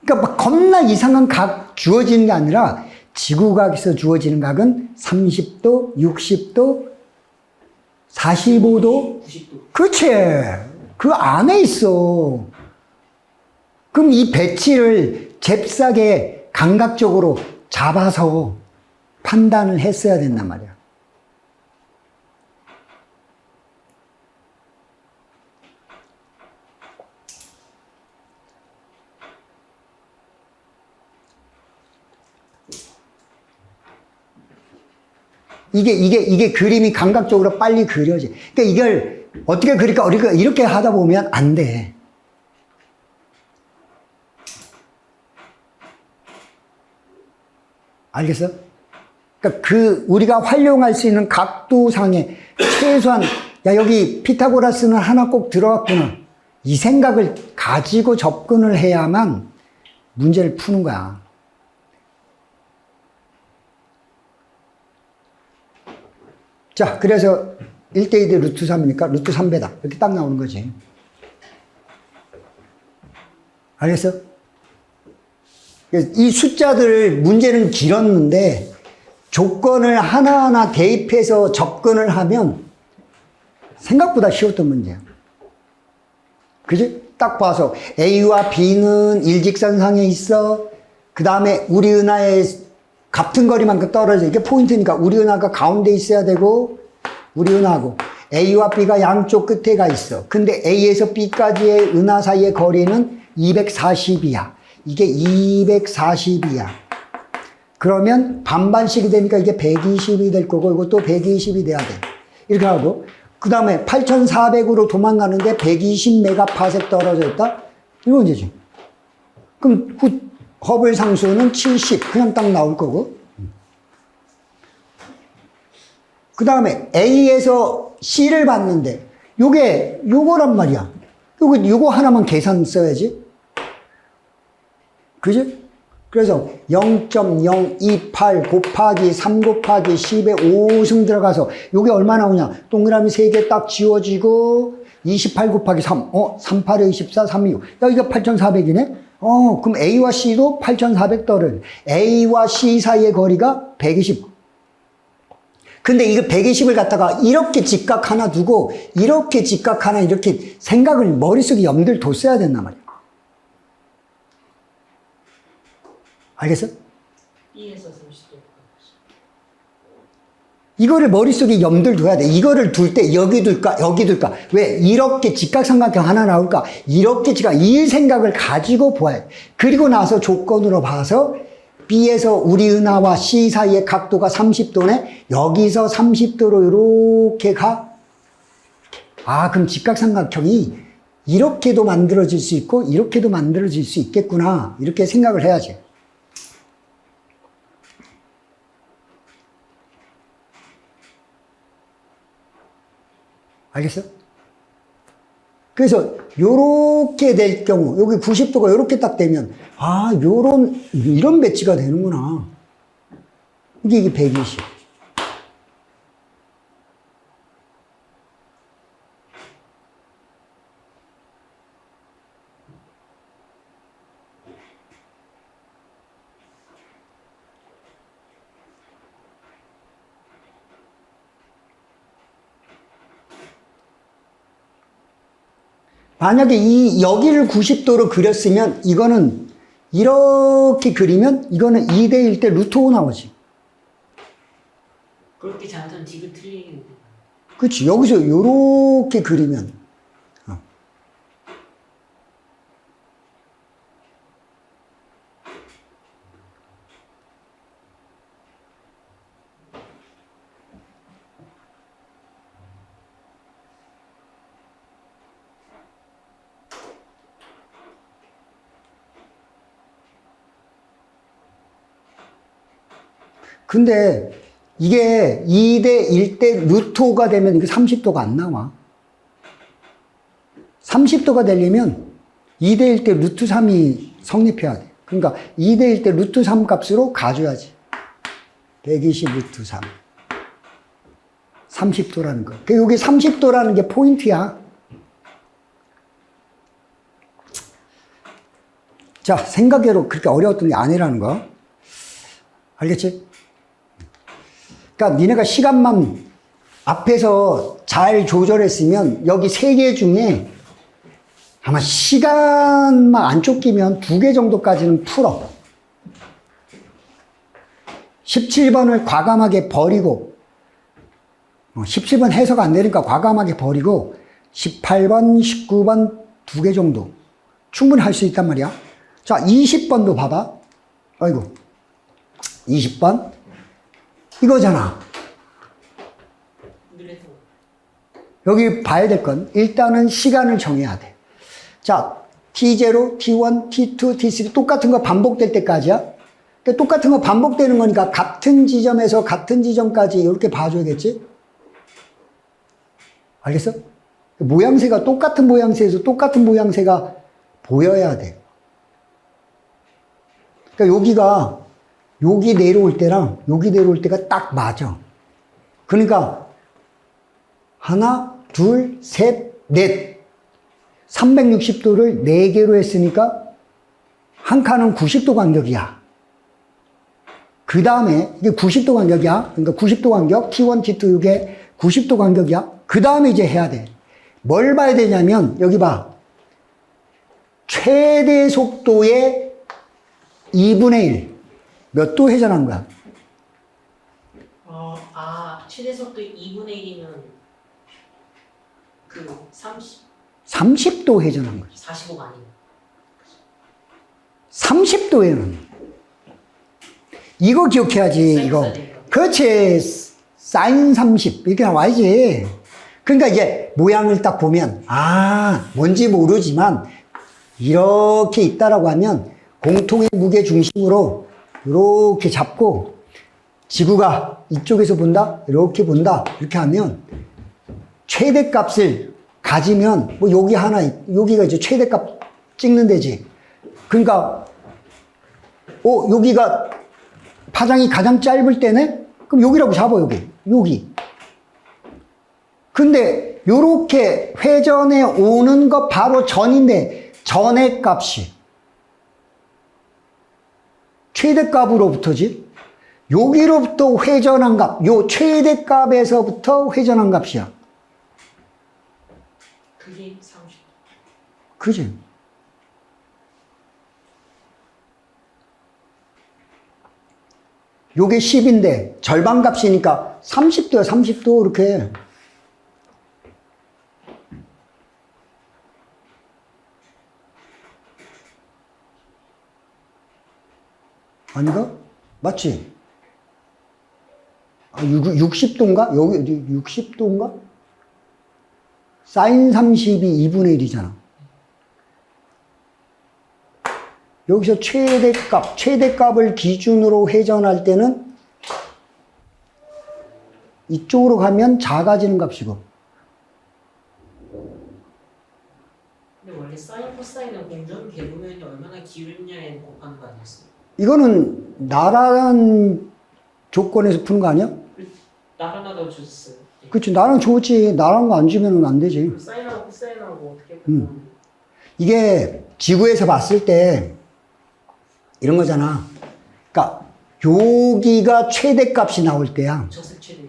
그러니까 막 겁나 이상한 각 주어지는 게 아니라 지구각에서 주어지는 각은 30도, 60도, 45도. 90도. 그렇지. 그 안에 있어. 그럼 이 배치를 잽싸게 감각적으로 잡아서 판단을 했어야 된단 말이야. 이게 그림이 감각적으로 빨리 그려져. 그러니까 이걸 어떻게 그릴까? 우리가 이렇게 하다 보면 안 돼. 알겠어? 그러니까 우리가 활용할 수 있는 각도상에 최소한, 야, 여기 피타고라스는 하나 꼭 들어갔구나. 이 생각을 가지고 접근을 해야만 문제를 푸는 거야. 자, 그래서 1대2대 루트 3이니까 루트 3배다. 이렇게 딱 나오는 거지. 알겠어? 이 숫자들 문제는 길었는데 조건을 하나하나 대입해서 접근을 하면 생각보다 쉬웠던 문제야. 그지? 딱 봐서 A와 B는 일직선상에 있어. 그 다음에 우리 은하의 같은 거리만큼 떨어져. 이게 포인트니까 우리 은하가 가운데 있어야 되고, 우리 은하하고 A와 B가 양쪽 끝에 가 있어. 근데 A에서 B까지의 은하 사이의 거리는 240이야. 이게 240이야. 그러면 반반씩이 되니까 이게 120이 될 거고, 이것도 120이 돼야 돼. 이렇게 하고, 그 다음에 8,400으로 도망가는데 120메가파섹 떨어져 있다? 이거 문제지. 그럼 허블 상수는 70. 그냥 딱 나올 거고. 그 다음에 A에서 C를 봤는데, 요거란 말이야. 요거 하나만 계산 써야지. 그지? 그래서 0.028 곱하기 3 곱하기 10의 5승 들어가서 요게 얼마 나오냐? 동그라미 3개 딱 지워지고 28 곱하기 3. 38에 24, 326. 야, 이거 8,400이네? 그럼 A와 C도 8,400 떨어져. A와 C 사이의 거리가 120. 근데 이거 120을 갖다가 이렇게 직각 하나 두고 이렇게 직각 하나 이렇게 생각을 머릿속에 염두를 뒀어야 된단 말이야. 알겠어? B에서 30도. 이거를 머릿속에 염두를 둬야 돼. 이거를 둘 때 여기 둘까, 여기 둘까. 왜? 이렇게 직각삼각형 하나 나올까? 이렇게 이 생각을 가지고 보아야 돼. 그리고 나서 조건으로 봐서 B에서 우리 은하와 C 사이의 각도가 30도네? 여기서 30도로 이렇게 가? 아, 그럼 직각삼각형이 이렇게도 만들어질 수 있고 이렇게도 만들어질 수 있겠구나. 이렇게 생각을 해야지. 알겠어? 그래서 요렇게 될 경우 여기 90도가 요렇게 딱 되면 아 이런 배치가 되는구나. 이게 120. 만약에 여기를 90도로 그렸으면 이거는 이렇게 그리면 이거는 2대1 때 루트 5 나오지. 그렇게 자전 지금 틀리겠는데. 그렇지. 여기서 이렇게 그리면 근데 이게 2대1 때 루트 5가 되면 이게 30도가 안 나와. 30도가 되려면 2대1 때 루트 3이 성립해야 돼. 그러니까 2대1 때 루트 3 값으로 가줘야지. 120 루트 3. 30도라는 거. 여기 30도라는 게 포인트야. 자, 생각외로 그렇게 어려웠던 게 아니라는 거. 알겠지? 그러니까 니네가 시간만 앞에서 잘 조절했으면 여기 3개 중에 아마 시간만 안 쫓기면 2개 정도까지는 풀어. 17번을 과감하게 버리고 17번 해석 안 되니까 과감하게 버리고 18번, 19번 2개 정도 충분히 할 수 있단 말이야. 자, 20번도 봐봐. 아이고 20번 이거잖아. 여기 봐야 될 건 일단은 시간을 정해야 돼. 자, T0, T1, T2, T3 똑같은 거 반복될 때까지야. 그러니까 똑같은 거 반복되는 거니까 같은 지점에서 같은 지점까지 이렇게 봐줘야겠지? 알겠어? 모양새가 똑같은 모양새에서 똑같은 모양새가 보여야 돼. 그러니까 여기 내려올 때랑 여기 내려올 때가 딱 맞아. 그러니까 하나, 둘, 셋, 넷. 360도를 4개로 했으니까 한 칸은 90도 간격이야. 그 다음에 이게 90도 간격이야. 그러니까 90도 간격, T1, T2 이게 90도 간격이야. 그 다음에 이제 해야 돼. 뭘 봐야 되냐면 여기 봐. 최대 속도의 2분의 1. 몇 도 회전한 거야? 최대 속도 2분의 1이면 그 30도 회전한 거야. 45가 아니에요. 30도 회전. 이거 기억해야지, 이거. 그렇지. 사인 30. 이렇게 나와야지. 그러니까 이제 모양을 딱 보면, 뭔지 모르지만, 이렇게 있다라고 하면, 공통의 무게 중심으로 이렇게 잡고, 지구가 이쪽에서 본다? 이렇게 본다? 이렇게 하면, 최대값을 가지면, 뭐 여기 하나, 여기가 이제 최대값 찍는 데지. 그러니까, 여기가 파장이 가장 짧을 때네? 그럼 여기라고 잡아, 여기. 근데, 요렇게 회전해 오는 거 바로 전인데, 전의 값이 최대값으로부터지? 여기로부터 회전한 값, 요 최대값에서부터 회전한 값이야. 그게 30. 그지? 요게 10인데 절반값이니까 30도야 30도 이렇게. 아닌가? 맞지? 아, 60도인가? 여기 60도인가? 사인 30이 2분의 1이잖아. 여기서 최대값을 기준으로 회전할 때는 이쪽으로 가면 작아지는 값이고. 근데 원래 사인 코사인은 공전 개분면이 얼마나 기울냐에 곱하는 거 아니었어요? 이거는 나라는 조건에서 푸는 거 아니야? 나라나도 줬어요. 그치, 나랑 좋지. 나랑 거 안 주면 안 되지. 사인하고 코사인하고 어떻게 보면 이게 지구에서 봤을 때 이런 거잖아. 그러니까 여기가 최대값이 나올 때야. 적색 최대.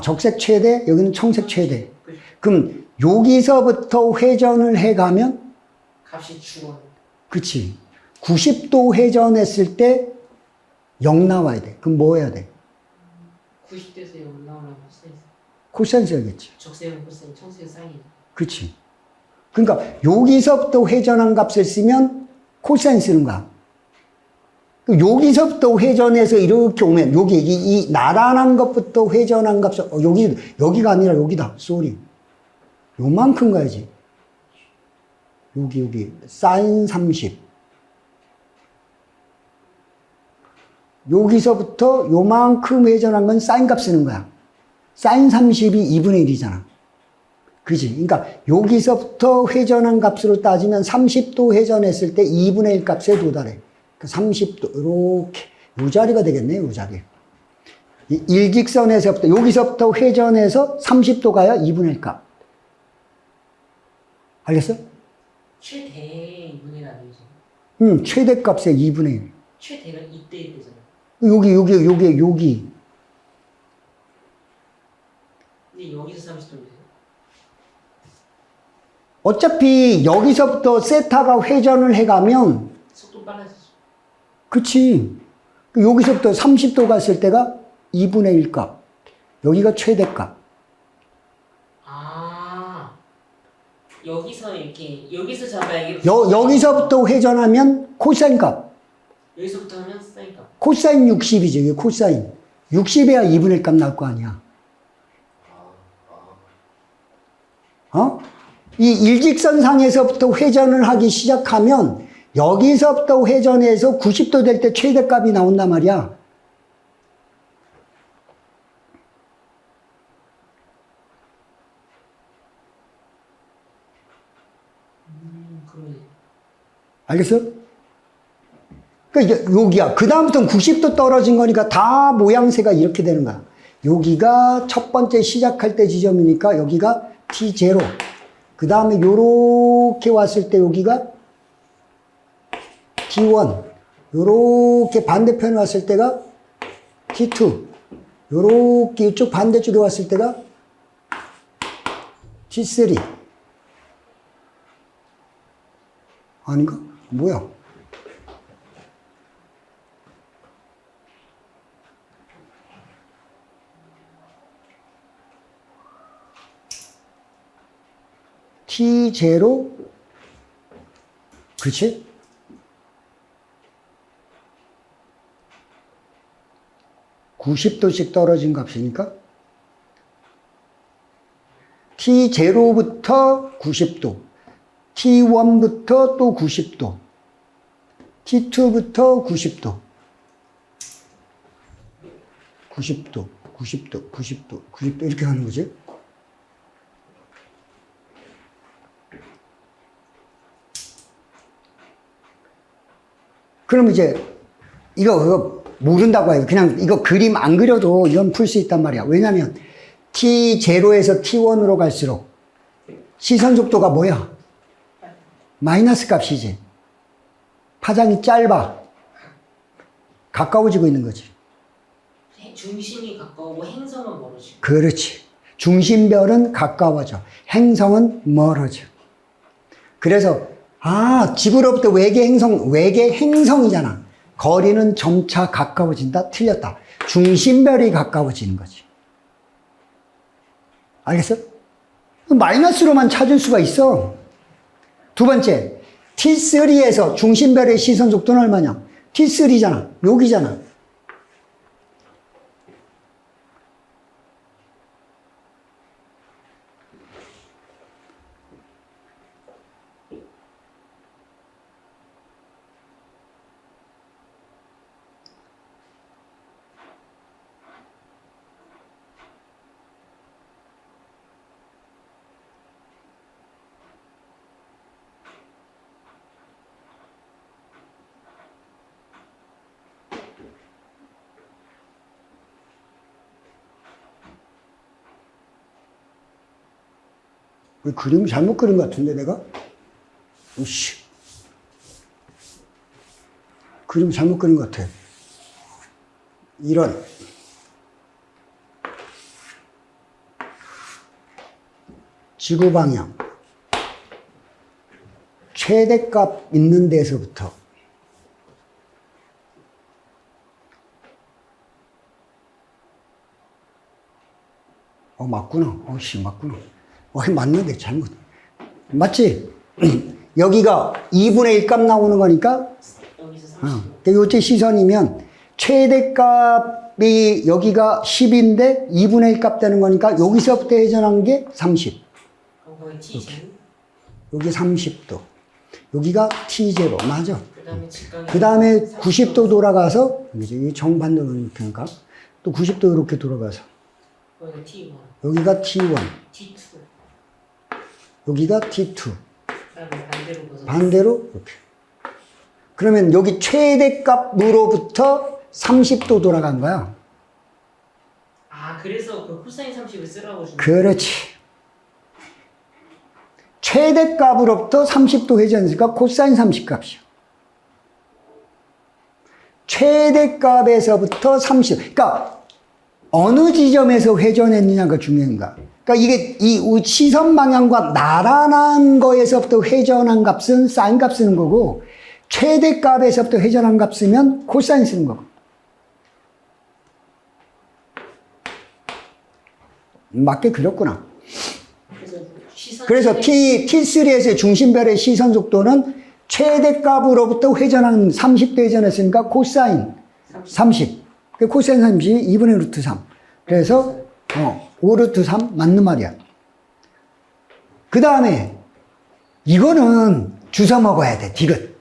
적색 최대, 여기는 청색 최대. 그럼 여기서부터 회전을 해가면 값이 죽어. 그치. 90도 회전했을 때 0 나와야 돼. 그럼 뭐 해야 돼? 90도에서 0 나오면 코사인. 코사인 써야겠지. 적색은 코사인, 청색은 사인. 그치. 그러니까 여기서부터 회전한 값을 쓰면 코사인 쓰는 거야. 여기서부터 회전해서 이렇게 오면 여기 이 나란한 것부터 회전한 값을 여기가 아니라 여기다. 쏘리. 요만큼 가야지. 여기 사인 30. 여기서부터 요만큼 회전한 건 사인 값 쓰는 거야. 사인 30이 2분의 1이잖아. 그지? 그러니까 여기서부터 회전한 값으로 따지면 30도 회전했을 때 2분의 1 값에 도달해. 30도 이렇게 요 자리가 되겠네. 요 자리. 이 일직선에서부터 여기서부터 회전해서 30도 가야 2분의 1 값. 알겠어? 최대 2분의 1 아니죠? 최대값의 2분의 1. 최대가 이때 되잖아요. 여기. 근데 여기서 30도인데요? 어차피 여기서부터 세타가 회전을 해가면 속도 빨라지죠. 그치. 여기서부터 30도 갔을 때가 2분의 1 값. 여기가 최대값. 아, 여기서 이렇게, 여기서 잡아야 이게. 여기서부터 회전하면 코사인 값. 여기서부터 하면 사인 값. 코사인 60이죠. 이게 코사인. 60에야 2분의 1 값 나올 거 아니야. 이 일직선상에서부터 회전을 하기 시작하면 여기서부터 회전해서 90도 될 때 최대값이 나온단 말이야. 그러네. 알겠어? 그러니까 여기야. 그 다음부터는 90도 떨어진 거니까 다 모양새가 이렇게 되는 거야. 여기가 첫 번째 시작할 때 지점이니까 여기가 T0. 그 다음에 요렇게 왔을 때 여기가 T1. 요렇게 반대편에 왔을 때가 T2. 요렇게 이쪽 반대쪽에 왔을 때가 T3. 아닌가? 뭐야? T0, 그렇지? (90도씩) 떨어진 값이니까 T0부터 90도, T1부터 또 90도, T2부터 90도, 90도, 90도, 90도, 90도 이렇게 가는 거지. 그럼 이제 이거 모른다고 해요. 그냥 이거 그림 안 그려도 이건 풀 수 있단 말이야. 왜냐면 T0에서 T1으로 갈수록 시선 속도가 뭐야? 마이너스 값이지. 파장이 짧아. 가까워지고 있는 거지. 중심이 가까우고 행성은 멀어지고. 그렇지. 중심별은 가까워져. 행성은 멀어져. 그래서 지구로부터 외계 행성이잖아. 거리는 점차 가까워진다? 틀렸다. 중심별이 가까워지는 거지. 알겠어? 마이너스로만 찾을 수가 있어. 두 번째, T3에서 중심별의 시선 속도는 얼마냐? T3잖아. 여기잖아. 왜 그림 잘못 그린 것 같은데, 내가? 오씨. 그림 잘못 그린 것 같아. 이런. 지구 방향. 최대값 있는 데서부터. 맞구나. 맞구나. 맞는데 잘못. 맞지? 여기가 2분의 1 값 나오는 거니까. 여기서 30. 요때 시선이면 최대값이 여기가 10인데 2분의 1 값 되는 거니까 여기서부터 회전한 게 30. 거기 T0. 여기 30도. 여기가 T0. 맞아. 그다음에 직각이. 그다음에 90도 돌아가서 이 정반대로 이렇게니까 또 90도 이렇게 돌아가서 거기가 T1. 여기가 T1. T2. 여기가 T2. 그다음에 반대로 벗어. 반대로 이렇게. 그러면 여기 최대값으로부터 30도 돌아간 거야. 아, 그래서 그 코사인 30을 쓰라고 주는. 그렇지. 최대값으로부터 30도 회전했으니까 코사인 30 값이야. 최대값에서부터 30. 그러니까 어느 지점에서 회전했느냐가 중요한 거야. 그러니까 이게 이 시선 방향과 나란한 거에서부터 회전한 값은 사인 값 쓰는 거고, 최대값에서부터 회전한 값 쓰면 코사인 쓰는 거고. 맞게 그렸구나. 그래서 T3에서의 중심별의 시선 속도는 최대값으로부터 회전한 30도 회전했으니까 코사인 30. 그 코사인 30이 2분의 루트 3. 그래서 5루트 3 맞는 말이야. 그 다음에 이거는 주워 먹어야 돼. 디귿.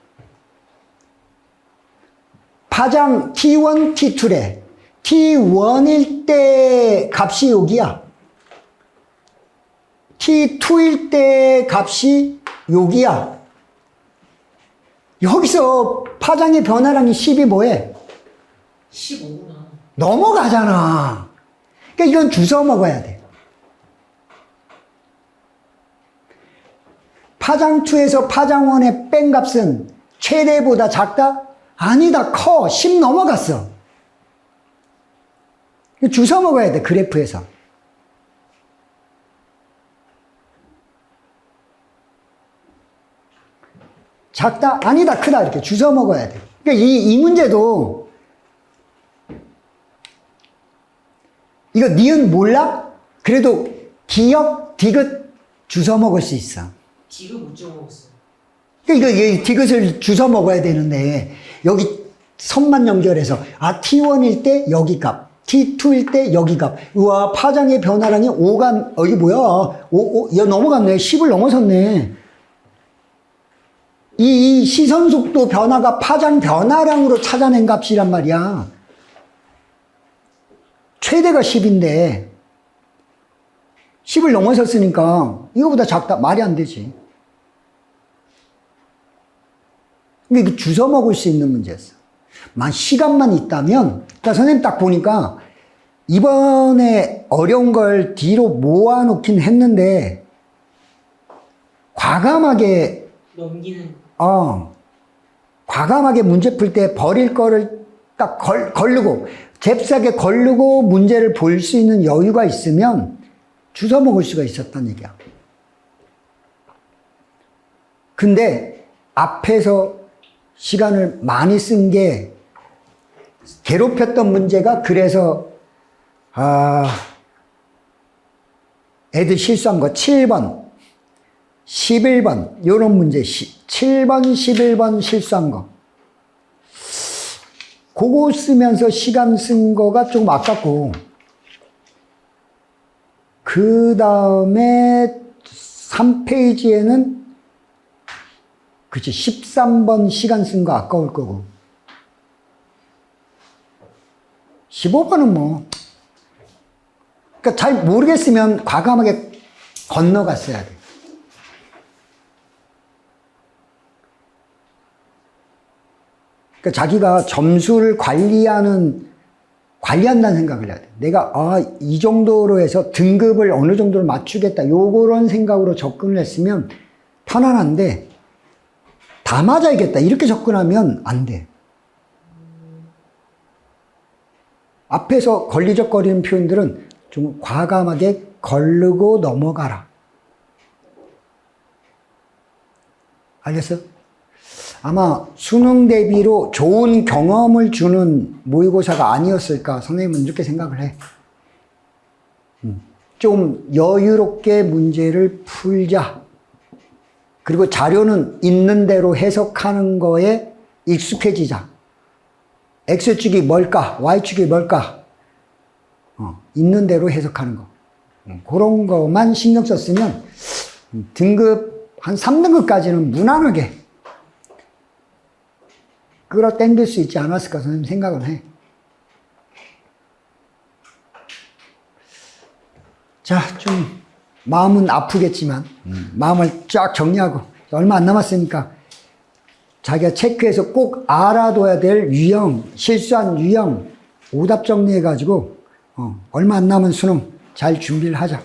파장 T1, T2래. T1일 때 값이 여기야. T2일 때 값이 여기야. 여기서 파장의 변화량이 10이 뭐해? 15구나. 넘어가잖아. 그러니까 이건 주워 먹어야 돼. 파장 2에서 파장 1의 뺀 값은 최대보다 작다? 아니다, 커. 10 넘어갔어. 주워 먹어야 돼, 그래프에서. 작다? 아니다, 크다. 이렇게 주워 먹어야 돼. 그러니까 이 문제도 이거 니은 몰라? 그래도 기억, 디귿 주워 먹을 수 있어. 디귿 못 주워먹었어. 그러니까 이거 디귿을 주워 먹어야 되는데 여기 선만 연결해서 T1일 때 여기 값, T2일 때 여기 값. 우와, 파장의 변화량이 5가 이게 뭐야? 야, 넘어갔네. 10을 넘어섰네. 이 시선 속도 변화가 파장 변화량으로 찾아낸 값이란 말이야. 최대가 10인데 10을 넘어섰으니까 이거보다 작다. 말이 안 되지. 이게 주워 먹을 수 있는 문제였어. 만 시간만 있다면, 그러니까 선생님 딱 보니까 이번에 어려운 걸 뒤로 모아놓긴 했는데 과감하게 넘기는. 과감하게 문제 풀 때 버릴 거를 딱 걸르고, 잽싸게 걸르고 문제를 볼 수 있는 여유가 있으면 주워 먹을 수가 있었단 얘기야. 근데 앞에서 시간을 많이 쓴 게 괴롭혔던 문제가 그래서 애들 실수한 거 7번, 11번 이런 문제 7번, 11번 실수한 거 그거 쓰면서 시간 쓴 거가 조금 아깝고 그 다음에 3페이지에는 그치 13번 시간 쓴 거 아까울 거고 15번은 뭐 그러니까 잘 모르겠으면 과감하게 건너갔어야 돼. 그러니까 자기가 점수를 관리한다는 생각을 해야 돼. 내가 이 정도로 해서 등급을 어느 정도로 맞추겠다. 요런 생각으로 접근을 했으면 편안한데 다 맞아야겠다. 이렇게 접근하면 안 돼. 앞에서 걸리적거리는 표현들은 좀 과감하게 거르고 넘어가라. 알겠어요? 아마 수능 대비로 좋은 경험을 주는 모의고사가 아니었을까 선생님은 이렇게 생각을 해. 좀 여유롭게 문제를 풀자. 그리고 자료는 있는 대로 해석하는 거에 익숙해지자. X축이 뭘까? Y축이 뭘까? 있는 대로 해석하는 거. 그런 거만 신경 썼으면 등급 한 3등급까지는 무난하게 끌어당길 수 있지 않았을까 선생님 생각은 해. 자, 좀 마음은 아프겠지만 마음을 쫙 정리하고 얼마 안 남았으니까 자기가 체크해서 꼭 알아둬야 될 유형, 실수한 유형 오답 정리해가지고 얼마 안 남은 수능 잘 준비를 하자.